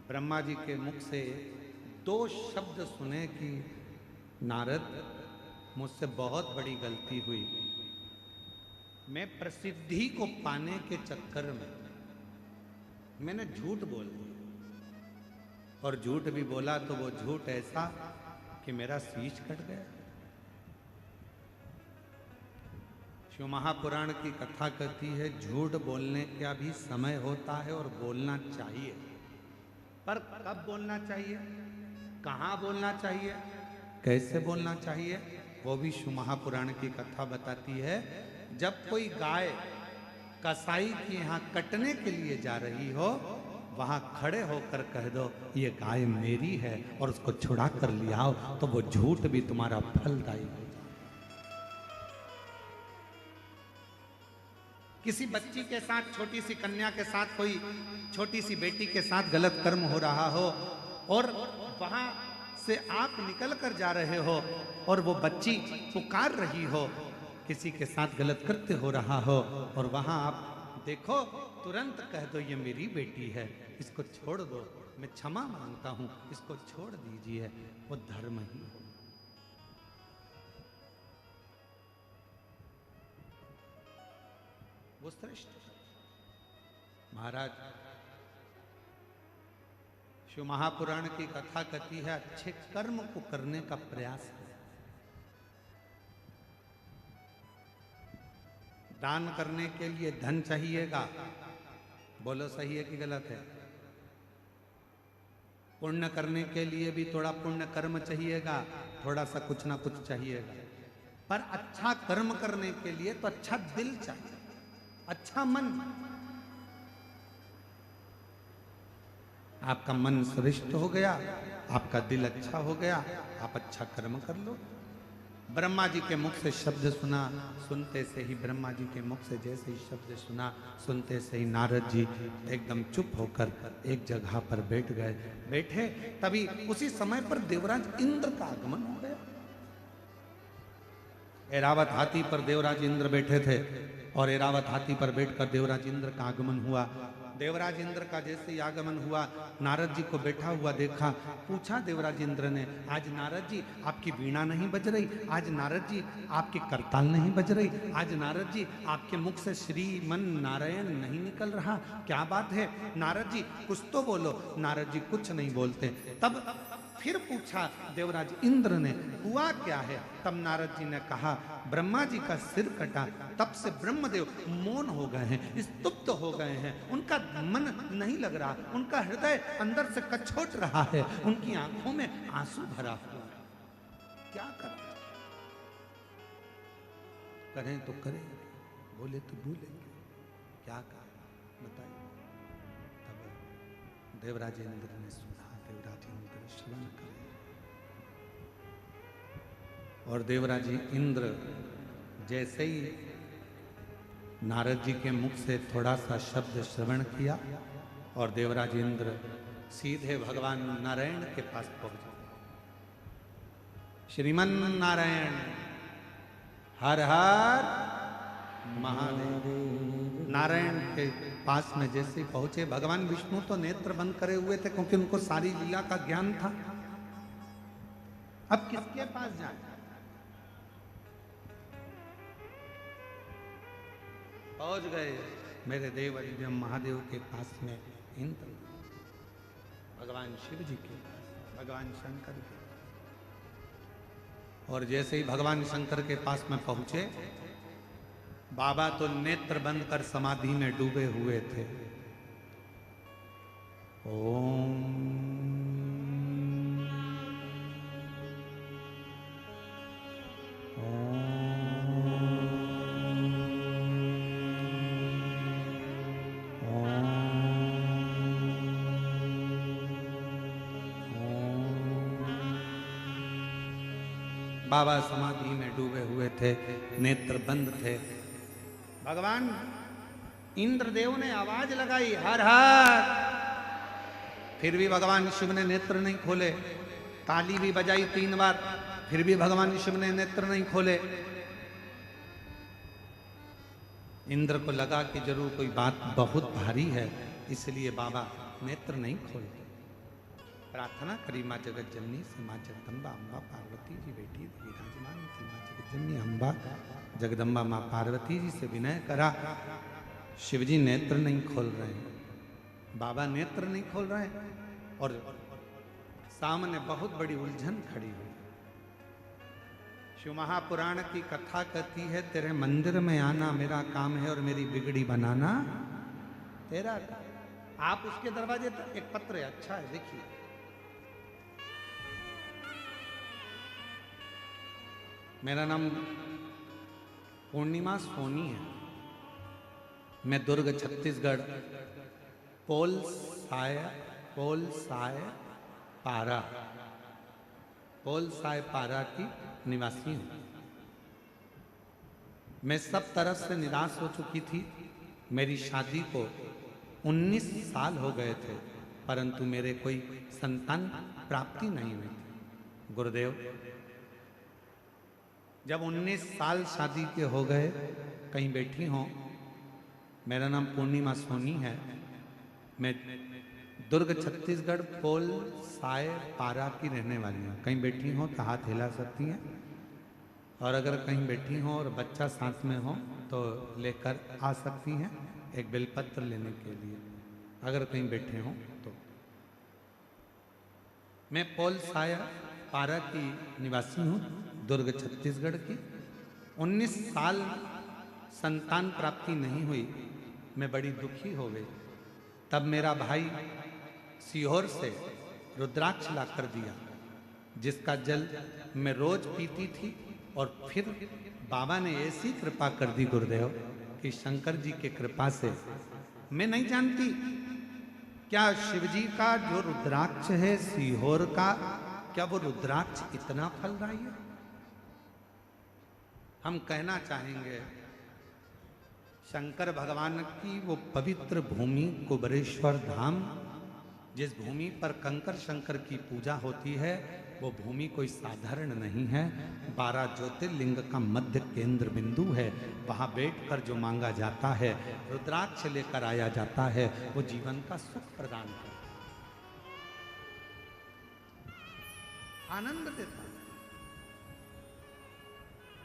Speaker 1: ब्रह्मा जी के मुख से दो शब्द सुने कि नारद मुझसे बहुत बड़ी गलती हुई। मैं प्रसिद्धि को पाने के चक्कर में मैंने झूठ बोल दिया और झूठ भी बोला तो वो झूठ ऐसा कि मेरा शीश कट गया। शिव महापुराण की कथा कहती है झूठ बोलने का भी समय होता है और बोलना चाहिए, पर कब बोलना चाहिए, कहाँ बोलना चाहिए, कैसे बोलना चाहिए, वो भी शिव महापुराण की कथा बताती है। जब कोई गाय कसाई के यहाँ कटने के लिए जा रही हो, वहां खड़े होकर कह दो ये गाय मेरी है और उसको छुड़ा कर ले आओ, तो वो झूठ भी तुम्हारा फलदायी हो। किसी बच्ची के साथ, छोटी सी कन्या के साथ, कोई छोटी सी बेटी के साथ गलत कर्म हो रहा हो और वहां से आप निकल कर जा रहे हो और वो बच्ची पुकार रही हो, किसी के साथ गलत कृत्य हो रहा हो और वहां आप देखो, तुरंत कह दो ये मेरी बेटी है, इसको छोड़ दो, मैं क्षमा मांगता हूं, इसको छोड़ दीजिए, वो धर्म ही हो। वो श्रेष्ठ महाराज। शिव महापुराण की कथा कहती है अच्छे कर्म को करने का प्रयास है। दान करने के लिए धन चाहिएगा, बोलो सही है कि गलत है? पुण्य करने के लिए भी थोड़ा पुण्य कर्म चाहिएगा, थोड़ा सा कुछ ना कुछ चाहिएगा। पर अच्छा कर्म करने के लिए तो अच्छा दिल चाहिए, अच्छा मन। आपका मन श्रेष्ठ हो गया, आपका दिल अच्छा हो गया, आप अच्छा कर्म कर लो। ब्रह्मा जी के मुख से शब्द सुना, सुनते से ही ब्रह्मा जी के मुख से जैसे ही शब्द सुना, सुनते से ही नारद जी एकदम चुप होकर एक जगह पर बैठ गए। बैठे तभी उसी समय पर देवराज इंद्र का आगमन हो गया। ऐरावत हाथी पर देवराज इंद्र बैठे थे और ऐरावत हाथी पर बैठकर देवराज इंद्र का आगमन हुआ। देवराज इंद्र का जैसे ही आगमन हुआ, नारद जी को बैठा हुआ देखा। पूछा देवराज इंद्र ने, आज नारद जी आपकी वीणा नहीं बज रही, आज नारद जी आपकी करताल नहीं बज रही, आज नारद जी आपके मुख से श्रीमन नारायण नहीं निकल रहा, क्या बात है? नारद जी कुछ तो बोलो। नारद जी कुछ नहीं बोलते। तब फिर पूछा देवराज इंद्र ने, हुआ क्या है? तब नारद जी ने कहा, ब्रह्मा जी का सिर कटा, तब से ब्रह्मदेव मौन हो गए हैं, स्तब्ध हो गए हैं, उनका मन नहीं लग रहा, उनका हृदय अंदर से कछोट रहा है, उनकी आंखों में आंसू भरा हुआ है। क्या करें? करें तो करें, बोले तो भूलेंगे, क्या करें बताइए? तब देवराज इंद्र ने सुना, देवराज इंद्र श्रवण करे और देवराज इंद्र जैसे ही नारद जी के मुख से थोड़ा सा शब्द श्रवण किया और देवराज इंद्र सीधे भगवान नारायण के पास पहुंचे। श्रीमन नारायण हर हर महादेव। नारायण के पास में जैसे पहुंचे, भगवान विष्णु तो नेत्र बंद करे हुए थे क्योंकि उनको सारी लीला का ज्ञान था। अब किसके पास जाए? पहुंच गए मेरे देव जब महादेव के पास में इंद्र, भगवान शिव जी के पास, भगवान शंकर के। और जैसे ही भगवान शंकर के पास में पहुंचे, बाबा तो नेत्र बंद कर समाधि में डूबे हुए थे। ओम बाबा समाधि में डूबे हुए थे, नेत्र बंद थे। भगवान इंद्रदेव ने आवाज लगाई, हर हर। फिर भी भगवान शिव ने नेत्र नहीं खोले। ताली भी बजाई 3 बार, फिर भी भगवान शिव ने नेत्र नहीं खोले। इंद्र को लगा कि जरूर कोई बात बहुत भारी है, इसलिए बाबा नेत्र नहीं खोलते। प्रार्थना करी माँ जगत जननी से, माँ जगदम्बा अम्बा पार्वती जी बेटी विराजमान थी। माँ जगत जननी अम्बा जगदम्बा माँ पार्वती जी से विनय करा। शिवजी नेत्र नहीं खोल रहे हैं, बाबा नेत्र नहीं खोल रहे हैं और सामने बहुत बड़ी उलझन खड़ी हुई। शिव महापुराण की कथा कहती है, तेरे मंदिर में आना मेरा काम है और मेरी बिगड़ी बनाना तेरा काम। आप उसके दरवाजे तक, एक पत्र है, अच्छा है, देखिए। मेरा नाम पूर्णिमा सोनी है। मैं दुर्ग छत्तीसगढ़ पोल साय पारा की निवासी हूँ। मैं सब तरफ से निराश हो चुकी थी। मेरी शादी को 19 साल हो गए थे, परंतु मेरे कोई संतान प्राप्ति नहीं हुई थी। गुरुदेव, जब 19 साल शादी के हो गए, कहीं बैठी हो, मेरा नाम पूर्णिमा सोनी है, मैं दुर्ग छत्तीसगढ़ पोल साय पारा की रहने वाली हूँ। कहीं बैठी हो तो हाथ हिला सकती हैं, और अगर कहीं बैठी हो और बच्चा साथ में हो तो लेकर आ सकती हैं एक बेलपत्र लेने के लिए, अगर कहीं बैठे हो तो। मैं पोल साय पारा की निवासी हूँ, दुर्ग छत्तीसगढ़ की। 19 साल संतान प्राप्ति नहीं हुई, मैं बड़ी दुखी हो गई। तब मेरा भाई सीहोर से रुद्राक्ष ला कर दिया, जिसका जल मैं रोज पीती थी और फिर बाबा ने ऐसी कृपा कर दी गुरुदेव कि शंकर जी के कृपा से मैं नहीं जानती क्या शिवजी का जो रुद्राक्ष है सीहोर का, क्या वो रुद्राक्ष इतना फलदायी है? हम कहना चाहेंगे शंकर भगवान की वो पवित्र भूमि कुबरेश्वर धाम, जिस भूमि पर कंकर शंकर की पूजा होती है, वो भूमि कोई साधारण नहीं है। 12 ज्योतिर्लिंग का मध्य केंद्र बिंदु है। वहां बैठकर जो मांगा जाता है, रुद्राक्ष लेकर आया जाता है, वो जीवन का सुख प्रदान करता है, आनंद देता है।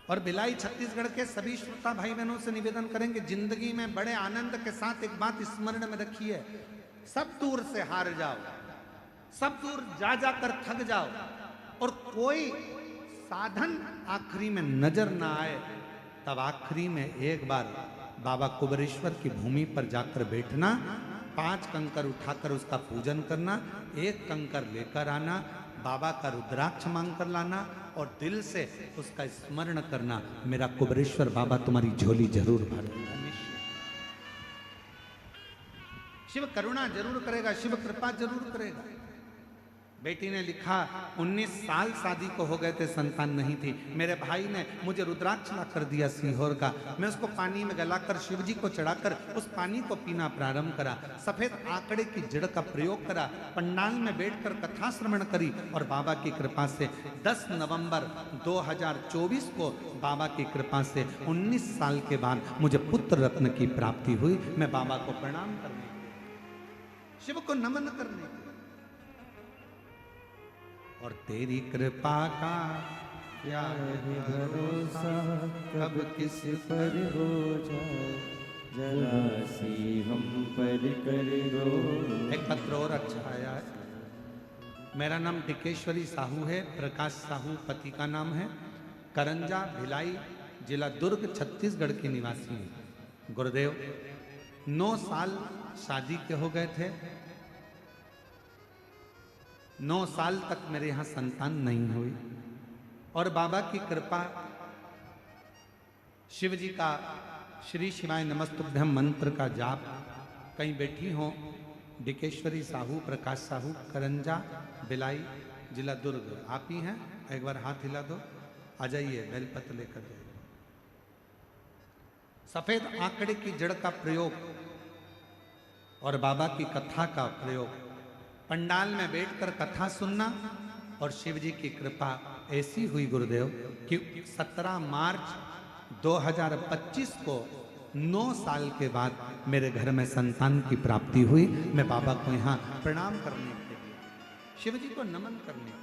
Speaker 1: और भिलाई छत्तीसगढ़ के सभी श्रोता भाई बहनों से निवेदन करेंगे, जिंदगी में बड़े आनंद के साथ एक बात स्मरण में रखिए, सब दूर से हार जाओ, सब दूर जा जाकर थक जाओ, और कोई साधन आखिरी में नजर ना आए, तब आखिरी में एक बार बाबा कुबरेश्वर की भूमि पर जाकर बैठना, 5 कंकर उठाकर उसका पूजन करना, 1 कंकर लेकर आना, बाबा का रुद्राक्ष मांग कर लाना और दिल से उसका स्मरण करना, मेरा कुबरेश्वर बाबा तुम्हारी झोली जरूर भरेगा। शिव करुणा जरूर करेगा, शिव कृपा जरूर करेगा। बेटी ने लिखा 19 साल शादी को हो गए थे, संतान नहीं थी, मेरे भाई ने मुझे रुद्राक्ष ला कर दिया सीहोर का, मैं उसको पानी में गलाकर शिवजी को चढ़ाकर उस पानी को पीना प्रारंभ करा, सफेद आंकड़े की जड़ का प्रयोग करा, पंडाल में बैठकर कथा श्रवण करी, और बाबा की कृपा से 10 नवंबर 2024 को बाबा की कृपा से 19 साल के बाद मुझे पुत्र रत्न की प्राप्ति हुई। मैं बाबा को प्रणाम करने, शिव को नमन करने, और तेरी कृपा का क्या है भरोसा,
Speaker 2: कब किस पर हो जाए, जरा सी हम पर कर दो।
Speaker 1: एक पत्र और अच्छा आया है। मेरा नाम टिकेश्वरी साहू है, प्रकाश साहू पति का नाम है, करंजा भिलाई जिला दुर्ग छत्तीसगढ़ के निवासी हैं। गुरुदेव 9 साल शादी के हो गए थे, 9 साल तक मेरे यहाँ संतान नहीं हुई, और बाबा की कृपा, शिव जी का श्री शिवाय नमस्तुभ्यम मंत्र का जाप, कहीं बैठी हो, डिकेश्वरी साहू, प्रकाश साहू, करंजा भिलाई जिला दुर्ग, आप ही हैं? एक बार हाथ हिला दो, आ जाइए, बेलपत्र लेकर जाइए। सफेद आंकड़े की जड़ का प्रयोग और बाबा की कथा का प्रयोग, पंडाल में बैठकर कथा सुनना, और शिव जी की कृपा ऐसी हुई गुरुदेव कि 17 मार्च 2025 को 9 साल के बाद मेरे घर में संतान की प्राप्ति हुई। मैं बाबा को यहाँ प्रणाम करने के लिए, शिव जी को नमन करने के लिए,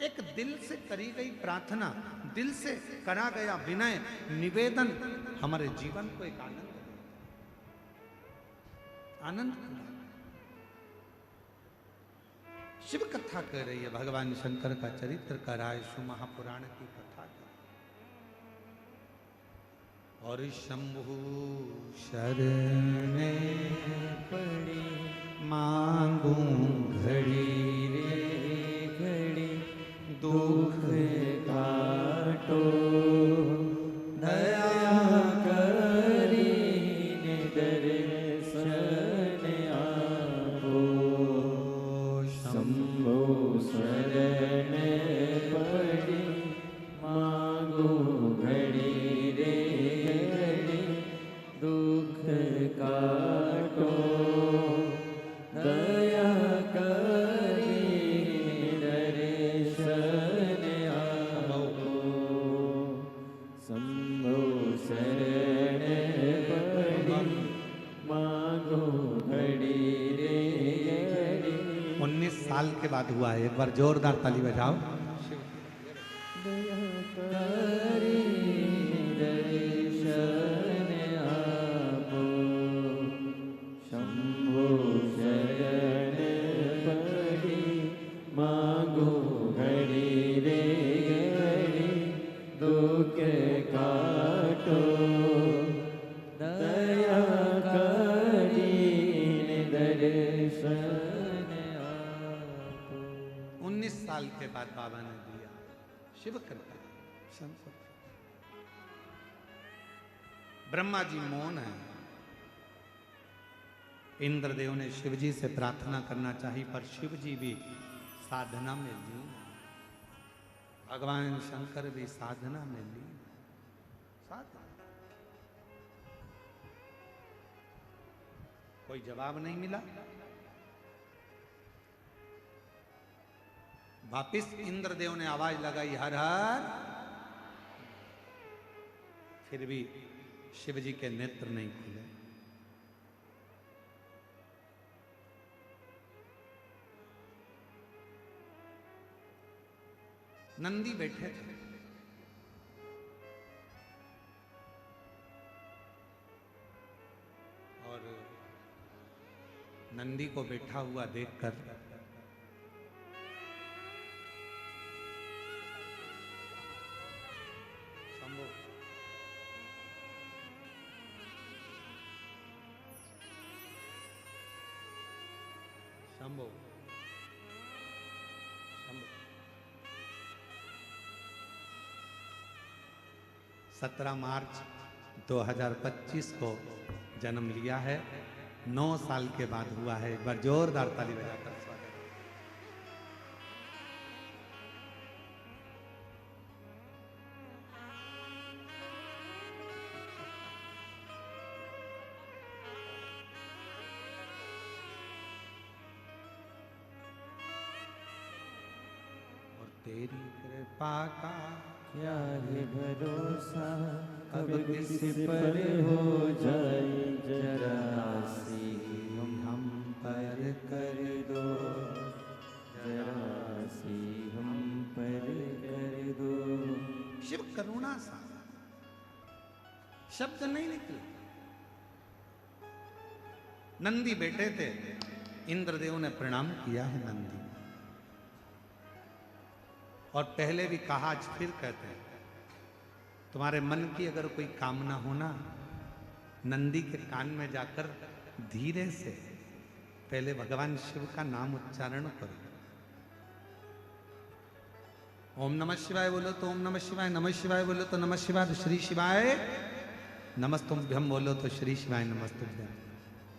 Speaker 1: एक दिल से करी गई प्रार्थना, दिल से करा गया विनय निवेदन हमारे जीवन को एक आनंद शिव कथा कर रही है, भगवान शंकर का चरित्र कर रहा है, शिव महापुराण की कथा कर, और शंभु शरणे
Speaker 2: पड़ी
Speaker 1: मांगू
Speaker 2: घड़ी रे घड़ी, दुख काटो, दया करी दर्शन आपो, शंभो शरण पड़ी मांगो घड़ी रे घड़ी, दुख काटो, दया करी दर्शन आपो, शंभो शरण पड़ी मांगो घड़ी रे घड़ी।
Speaker 1: 19 साल के बाद हुआ है, एक बार जोरदार ताली बजाओ।
Speaker 2: दया करी दर्शन आपो, शंभो शरण पड़ी मांगो घड़ी रे घड़ी, दुख काटो, दया करी दर्शन आपो।
Speaker 1: 19 साल के बाद बाबा ने दिया, शिव कृपा, ब्रह्मा जी मौन है। इंद्रदेव ने शिव जी से प्रार्थना करना चाहिए, पर शिव जी भी साधना में लीन, भगवान शंकर भी साधना में लीन। साधना, कोई जवाब नहीं मिला। वापिस इंद्रदेव ने आवाज लगाई, हर हर। फिर भी शिव जी के नेत्र नहीं खुले। नंदी बैठे थे, और नंदी को बैठा हुआ देखकर शंभो शंभो शंभो 17 मार्च 2025 को जन्म लिया है। 9 साल के बाद हुआ है। एक बार जोरदार ताली बजाकर स्वागत। और तेरी कृपा का
Speaker 2: क्या है भरोसा, कब किस पर हो जाए, जरा सी हम पर कर दो, जरा सी हम पर कर दो।
Speaker 1: शिव करुणा सा, शब्द नहीं निकले। नंदी बैठे थे, इंद्रदेव ने प्रणाम किया है नंदी, और पहले भी कहा, आज फिर कहते हैं, तुम्हारे मन की अगर कोई कामना हो ना, नंदी के कान में जाकर धीरे से पहले भगवान शिव का नाम उच्चारण करो। ओम नमः शिवाय बोलो तो ओम नमः शिवाय, नमः शिवाय बोलो तो नमः शिवाय, तो श्री शिवाय नमस्तुभ्यम बोलो तो श्री शिवाय नमस्तुभ्यम।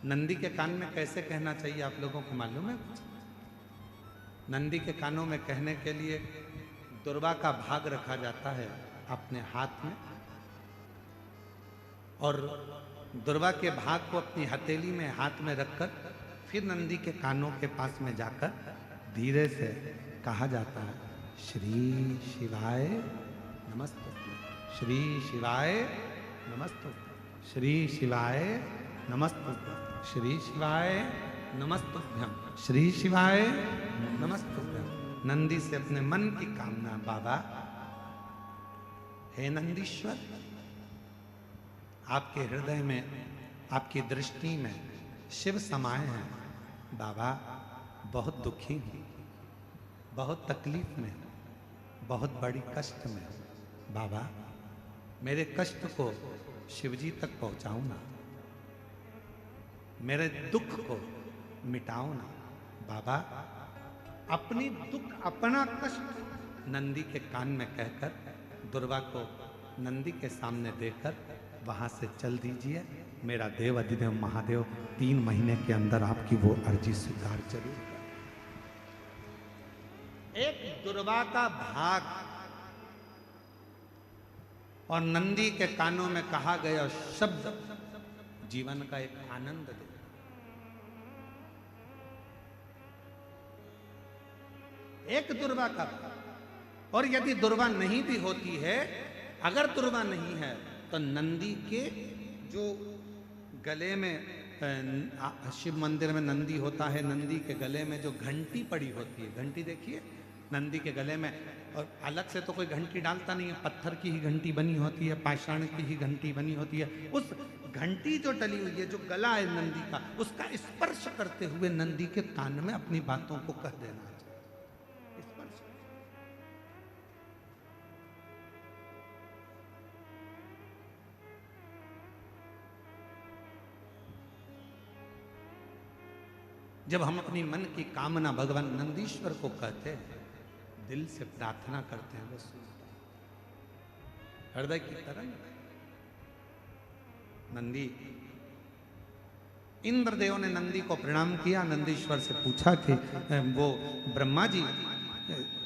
Speaker 1: नंदी के कान में कैसे कहना चाहिए आप लोगों को मालूम है? नंदी के कानों में कहने के लिए दुर्वा का भाग रखा जाता है अपने हाथ में, और दुर्वा के भाग को अपनी हथेली में हाथ में रखकर फिर नंदी के कानों के पास में जाकर धीरे से कहा जाता है, श्री शिवाय नमस्तुभ्यं, श्री शिवाय नमस्तुभ्यं, श्री शिवाय नमस्तुभ्यं, श्री शिवाय नमस्तुभ्यं, श्री शिवाय नमस्तुभ्यं। नंदी से अपने मन की कामना, बाबा हे नंदीश्वर, आपके हृदय में, आपकी दृष्टि में शिव समाये हैं। बाबा बहुत दुखी हूं, बहुत तकलीफ में, बहुत बड़ी कष्ट में। बाबा मेरे कष्ट को शिवजी तक पहुंचाओ ना, मेरे दुख को मिटाओ ना। बाबा अपनी दुख, अपना कष्ट नंदी के कान में कहकर दुर्वा को नंदी के सामने देकर वहां से चल दीजिए। मेरा देव अधिदेव महादेव 3 महीने के अंदर आपकी वो अर्जी स्वीकार जरूर कर। एक दुर्वा का भाग और नंदी के कानों में कहा गया शब्द जीवन का एक आनंद दे। एक दुर्वा का, और यदि दुर्वा नहीं भी होती है, अगर दुर्वा नहीं है तो नंदी के जो गले में, शिव मंदिर में नंदी होता है, नंदी के गले में जो घंटी पड़ी होती है, घंटी देखिए नंदी के गले में, और अलग से तो कोई घंटी डालता नहीं है, पत्थर की ही घंटी बनी होती है, पाषाण की ही घंटी बनी होती है। उस घंटी जो डली हुई है, जो गला है नंदी का, उसका स्पर्श करते हुए नंदी के कान में अपनी बातों को कह देना चाहिए। स्पर्श। जब हम अपनी मन की कामना भगवान नंदीश्वर को कहते हैं, दिल से प्रार्थना करते हैं, वो सुनता है। हृदय की तरंग नंदी, इंद्रदेव ने नंदी को प्रणाम किया। नंदीश्वर से पूछा कि वो ब्रह्मा जी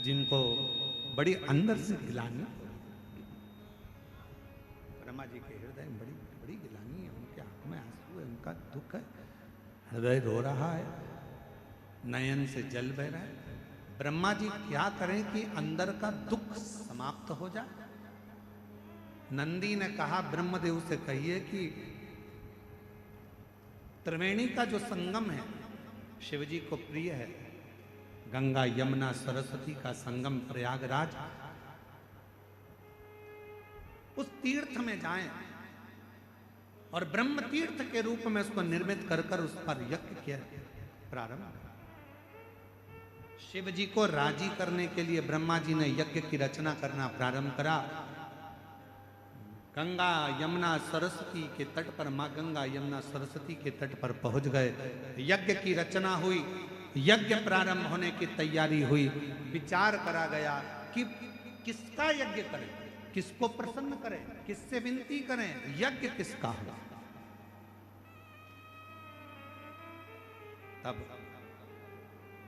Speaker 1: जिनको बड़ी अंदर से गिलानी, ब्रह्मा जी के हृदय में बड़ी बड़ी गिलानी है, उनके आंखों में आंसू है, उनका दुख है, हृदय रो रहा है, नयन से जल बह रहा है। ब्रह्मा जी क्या करें कि अंदर का दुख समाप्त हो जाए? नंदी ने कहा ब्रह्मदेव से कहिए कि त्रिवेणी का जो संगम है शिवजी को प्रिय है, गंगा यमुना सरस्वती का संगम प्रयागराज, उस तीर्थ में जाएं और ब्रह्म तीर्थ के रूप में उसको निर्मित कर कर उस पर यज्ञ किया प्रारंभ। शिव जी को राजी करने के लिए ब्रह्मा जी ने यज्ञ की रचना करना प्रारंभ करा। गंगा यमुना सरस्वती के तट पर, मां गंगा यमुना सरस्वती के तट पर पहुंच गए। यज्ञ की रचना हुई, यज्ञ प्रारंभ होने की तैयारी हुई। विचार करा गया कि किसका यज्ञ करें, किसको प्रसन्न करें, किससे विनती करें, यज्ञ किसका हो। तब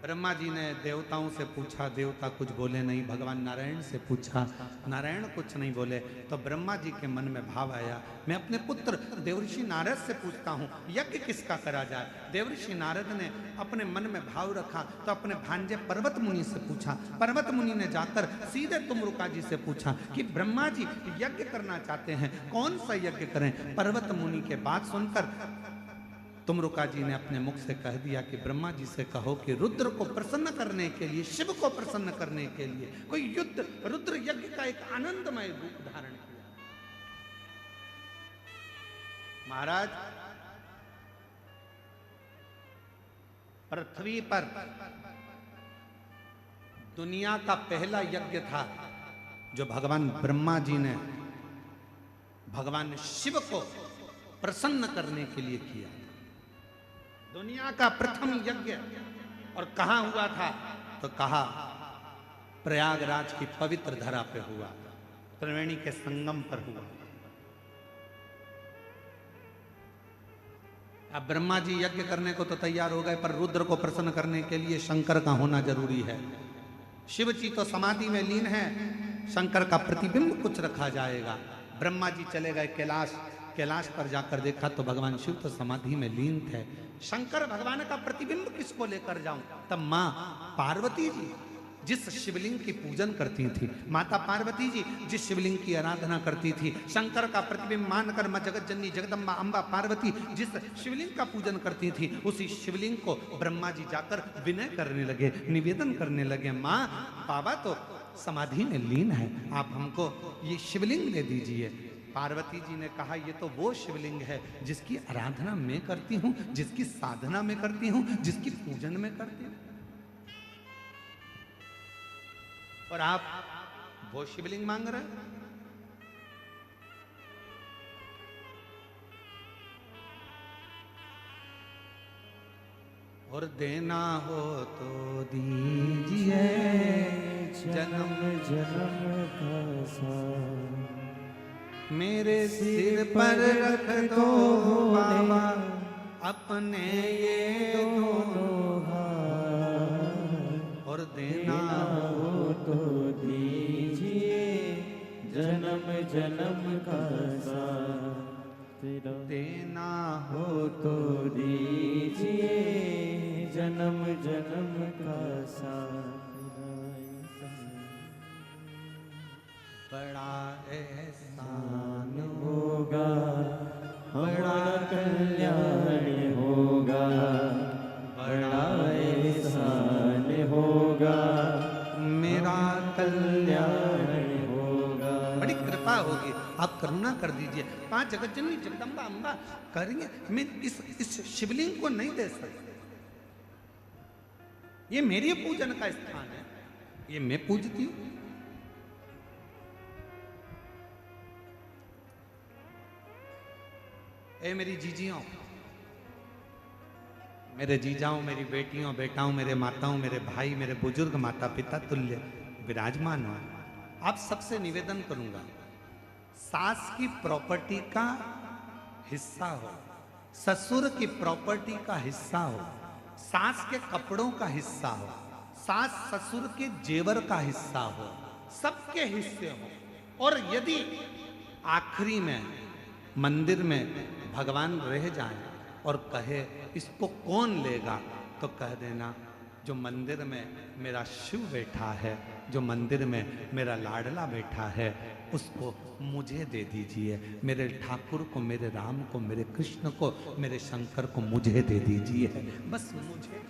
Speaker 1: ब्रह्मा जी ने देवताओं से पूछा, देवता कुछ बोले नहीं। भगवान नारायण से पूछा, नारायण कुछ नहीं बोले। तो ब्रह्मा जी के मन में भाव आया, मैं अपने पुत्र देवऋषि नारद से पूछता हूँ यज्ञ किसका करा जाए। देवऋषि नारद ने अपने मन में भाव रखा तो अपने भांजे पर्वत मुनि से पूछा। पर्वत मुनि ने जाकर सीधे तुमरुका जी से पूछा कि ब्रह्मा जी यज्ञ करना चाहते हैं, कौन सा यज्ञ करें। पर्वत मुनि के बात सुनकर तुमरुका जी ने अपने मुख से कह दिया कि ब्रह्मा जी से कहो कि रुद्र को प्रसन्न करने के लिए, शिव को प्रसन्न करने के लिए कोई युद्ध, रुद्र यज्ञ का एक आनंदमय रूप धारण किया। महाराज, पृथ्वी पर दुनिया का पहला यज्ञ था जो भगवान ब्रह्मा जी ने भगवान शिव को प्रसन्न करने के लिए किया। दुनिया का प्रथम यज्ञ, और कहां हुआ था तो कहा प्रयागराज की पवित्र धरा पे हुआ, त्रिवेणी के संगम पर हुआ। अब ब्रह्मा जी यज्ञ करने को तो तैयार हो गए, पर रुद्र को प्रसन्न करने के लिए शंकर का होना जरूरी है। शिव जी तो समाधि में लीन है, शंकर का प्रतिबिंब कुछ रखा जाएगा। ब्रह्मा जी चले गए कैलाश, कैलाश पर जाकर देखा तो भगवान शिव तो समाधि में लीन थे। शंकर भगवान का प्रतिबिंब किसको लेकर जाऊं? तब मां पार्वती जी जिस शिवलिंग की पूजन करती थी, माता पार्वती जी जिस शिवलिंग की आराधना करती थी, शंकर का प्रतिबिंब मानकर मां जगत जननी जगदम्बा अंबा पार्वती जिस शिवलिंग का पूजन करती थी, उसी शिवलिंग को ब्रह्मा जी जाकर विनय करने लगे, निवेदन करने लगे, मां बाबा तो समाधि में लीन है, आप हमको ये शिवलिंग दे दीजिए। पार्वती जी ने कहा ये तो वो शिवलिंग है जिसकी आराधना मैं करती हूँ, जिसकी साधना मैं करती हूँ, जिसकी पूजन मैं करती हूँ, और आप वो शिवलिंग मांग रहे हैं। और देना हो तो दीजिए
Speaker 2: जन्म जन्म का साथ,
Speaker 1: मेरे सिर पर रख दो बाबा अपने ये दोनों हाथ, और देना
Speaker 2: हो तो दीजिए जन्म जन्म का साथ,
Speaker 1: देना
Speaker 2: हो तो दीजिए जन्म जन्म का साथ।
Speaker 1: बड़ा एहसान
Speaker 2: होगा बड़ा कल्याण होगा, बड़ा एहसान होगा
Speaker 1: मेरा
Speaker 2: कल्याण होगा।
Speaker 1: बड़ी कृपा होगी, आप करुणा कर दीजिए। 5 जगत जननी जगदम्बा अम्बा करेंगे, मैं इस शिवलिंग को नहीं दे सकता, ये मेरी पूजन का स्थान है, ये मैं पूजती हूं। ए मेरी जीजियों, मेरे जीजाओं, मेरी बेटियों बेटाओं, मेरे माताओं, मेरे भाई, मेरे बुजुर्ग माता पिता तुल्य विराजमान हो, आप सबसे निवेदन करूंगा, सास की प्रॉपर्टी का हिस्सा हो, ससुर की प्रॉपर्टी का हिस्सा हो, सास के कपड़ों का हिस्सा हो, सास ससुर के जेवर का हिस्सा हो, सबके हिस्से हो। और यदि आखिरी में मंदिर में भगवान रह जाए और कहे इसको कौन लेगा, तो कह देना जो मंदिर में मेरा शिव बैठा है, जो मंदिर में मेरा लाडला बैठा है, उसको मुझे दे दीजिए। मेरे ठाकुर को, मेरे राम को, मेरे कृष्ण को, मेरे शंकर को मुझे दे दीजिए, बस मुझे।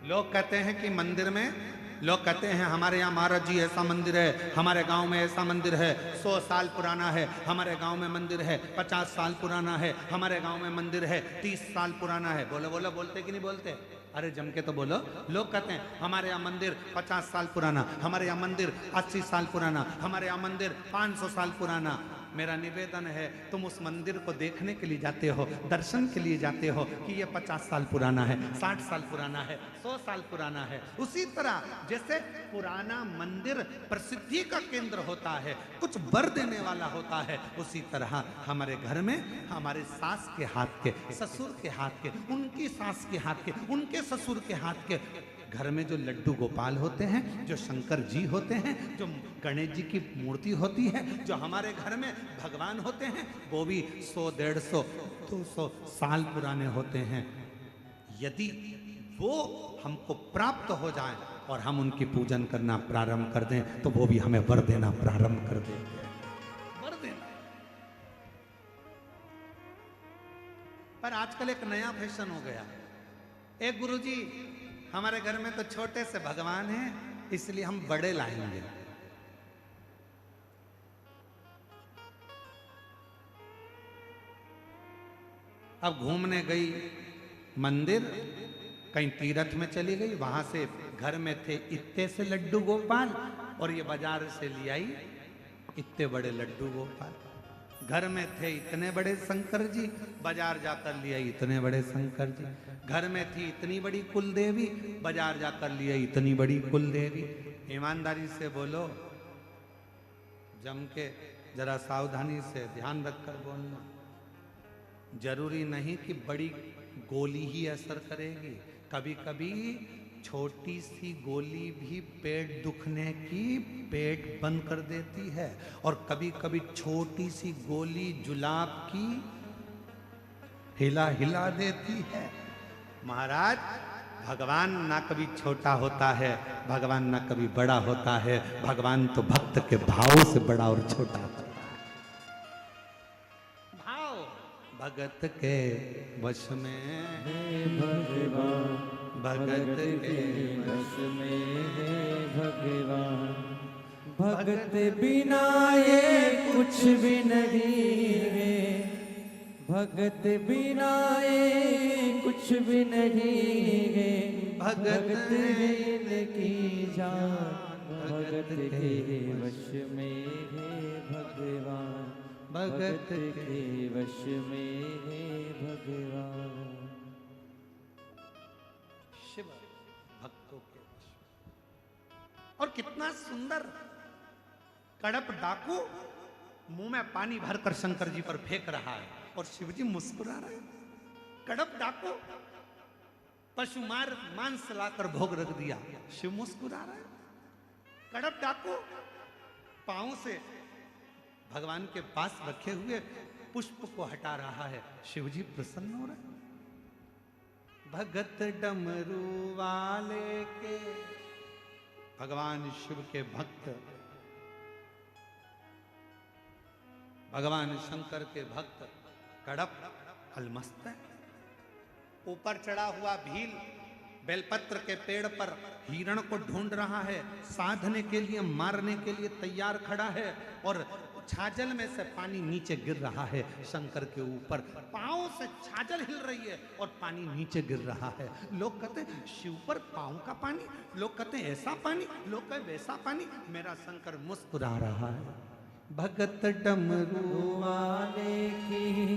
Speaker 1: लोग कहते हैं कि मंदिर में, लोग कहते हैं हमारे यहाँ महाराज जी ऐसा मंदिर है, हमारे गांव में ऐसा मंदिर है, 100 साल पुराना है, हमारे गांव में मंदिर है 50 साल पुराना है, हमारे गांव में मंदिर है 30 साल पुराना है। बोलो बोलो, बोलते कि नहीं बोलते? अरे जम के तो बोलो। लोग कहते हैं हमारे यहाँ मंदिर 50 साल पुराना, हमारे यहाँ मंदिर 80 साल पुराना, हमारे यहाँ मंदिर 500 साल पुराना। मेरा निवेदन है, तुम उस मंदिर को देखने के लिए जाते हो, दर्शन के लिए जाते हो कि ये 50 साल पुराना है, 60 साल पुराना है, 100 साल पुराना है। उसी तरह जैसे पुराना मंदिर प्रसिद्धि का केंद्र होता है, कुछ वर देने वाला होता है, उसी तरह हमारे घर में हमारे सास के हाथ के, ससुर के हाथ के, उनकी सास के हाथ के, उनके ससुर के हाथ के, घर में जो लड्डू गोपाल होते हैं, जो शंकर जी होते हैं, जो गणेश जी की मूर्ति होती है, जो हमारे घर में भगवान होते हैं, वो भी 100, 150, 200 साल पुराने होते हैं। यदि वो हमको प्राप्त हो जाए और हम उनकी पूजन करना प्रारंभ कर दें, तो वो भी हमें वर देना प्रारंभ कर देंगे, वर देना। पर आजकल एक नया फैशन हो गया। एक गुरुजी, हमारे घर में तो छोटे से भगवान हैं, इसलिए हम बड़े लाएंगे। अब घूमने गई मंदिर, कहीं तीर्थ में चली गई, वहां से घर में थे इतने से लड्डू गोपाल, और ये बाजार से ले आई इतने बड़े लड्डू गोपाल। घर में थे इतने बड़े शंकर जी, बाजार जाकर ले आई इतने बड़े शंकर जी। घर में थी इतनी बड़ी कुल देवी, बाजार जाकर ले आई इतनी बड़ी कुल देवी। ईमानदारी से बोलो, जम के जरा सावधानी से ध्यान रखकर बोलना। जरूरी नहीं कि बड़ी गोली ही असर करेगी, कभी कभी छोटी सी गोली भी पेट दुखने की पेट बंद कर देती है, और कभी कभी छोटी सी गोली जुलाब की हिला हिला देती है। महाराज, भगवान ना कभी छोटा होता है, भगवान ना कभी बड़ा होता है, भगवान तो भक्त के भाव से बड़ा और छोटा होता है। भाव भगत के वश में
Speaker 2: हे भगवान,
Speaker 1: भगत के
Speaker 2: वश में है भगवान। भगत बिना ये कुछ भी नहीं है, भगत बिना ये कुछ भी नहीं है। भगत है इनकी जान, भगत के वश में है भगवान। भगत के वश में है भगवान।
Speaker 1: शिव भक्तों के वश। और कितना सुंदर कड़प डाकू मुंह में पानी भरकर शंकर जी पर फेंक रहा है और शिव जी मुस्कुरा रहे हैं। कड़प डाकू पशु मार मांस लाकर भोग रख दिया, शिव मुस्कुरा रहे हैं। कड़प डाकू पांव से भगवान के पास रखे हुए पुष्प को हटा रहा है, शिव जी प्रसन्न हो रहे हैं। भगत डमरू वाले के, भगवान शिव के भक्त, भगवान शंकर के भक्त कड़प अलमस्त है। ऊपर चढ़ा हुआ भील बेलपत्र के पेड़ पर हिरण को ढूंढ रहा है, साधने के लिए, मारने के लिए तैयार खड़ा है, और छाजल में से पानी नीचे गिर रहा है शंकर के ऊपर। पांव से छाजल हिल रही है और पानी नीचे गिर रहा है। लोग कहते हैं शिव पर पांव का पानी, लोग कहते हैं ऐसा पानी, लोग कहते वैसा पानी। मेरा शंकर मुस्कुरा रहा है। भगत डमरू
Speaker 2: वाले की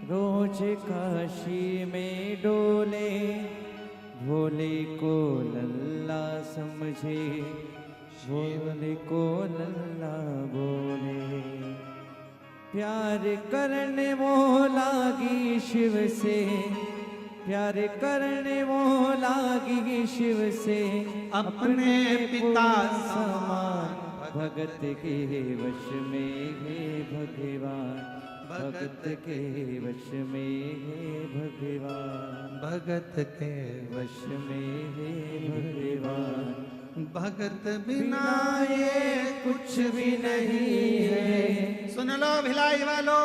Speaker 2: रोज काशी में डोले, भोले को लल्ला समझे, भोले को लल्ला बोले। प्यार करने वो लागी शिव से, प्यार करने वो लागी शिव से,
Speaker 1: अपने पिता
Speaker 2: समान भगत के वश में है भगवान, भगत के वश में है भगवान,
Speaker 1: भगत के
Speaker 2: वश में है भगवान।
Speaker 1: भगत बिना ये
Speaker 2: कुछ भी नहीं है।
Speaker 1: सुन लो भिलाई वालों,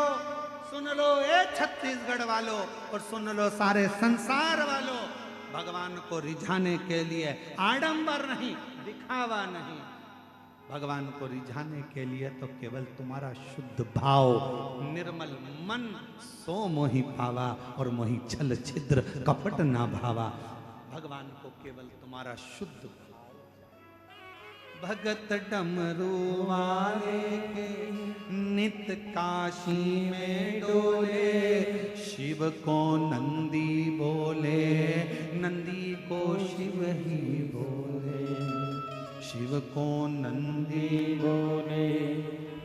Speaker 1: सुन लो ए छत्तीसगढ़ वालों, और सुन लो सारे संसार वालों, भगवान को रिझाने के लिए आडंबर नहीं, दिखावा नहीं, भगवान को रिझाने के लिए तो केवल तुम्हारा शुद्ध भाव, निर्मल मन, सो मोहि पावा, और मोहि छल छिद्र कपट ना भावा। भगवान को केवल तुम्हारा शुद्ध भाव। भगत डमरू वाले के नित काशी में डोले, शिव को नंदी बोले, नंदी को शिव ही बोले, शिव को नंदी
Speaker 2: बोले,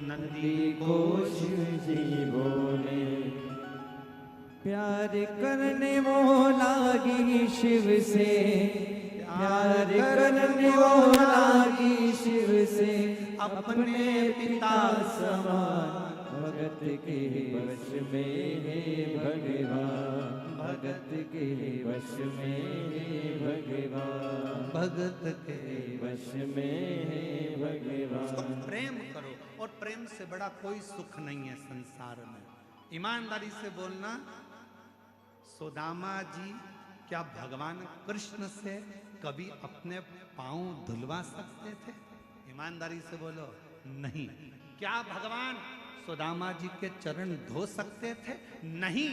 Speaker 1: नंदी
Speaker 2: को शिव जी बोले। प्यार करने वो लागी शिव से, प्यार करने वो लागी शिव से, अपने पिता समान भगत के वश में है भगवान, भगत के वश में है भगवान,
Speaker 1: भगत के
Speaker 2: वश में है भगवान।
Speaker 1: प्रेम करो, और प्रेम से बड़ा कोई सुख नहीं है संसार में। ईमानदारी से बोलना, सुदामा जी क्या भगवान कृष्ण से कभी अपने पांव धुलवा सकते थे? ईमानदारी से बोलो, नहीं। क्या भगवान सुदामा जी के चरण धो सकते थे? नहीं।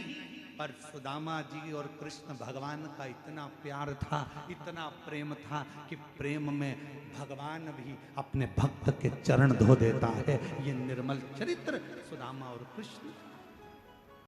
Speaker 1: पर सुदामा जी और कृष्ण भगवान का इतना प्यार था, इतना प्रेम था कि प्रेम में भगवान भी अपने भक्त के चरण धो देता है। ये निर्मल चरित्र सुदामा और कृष्ण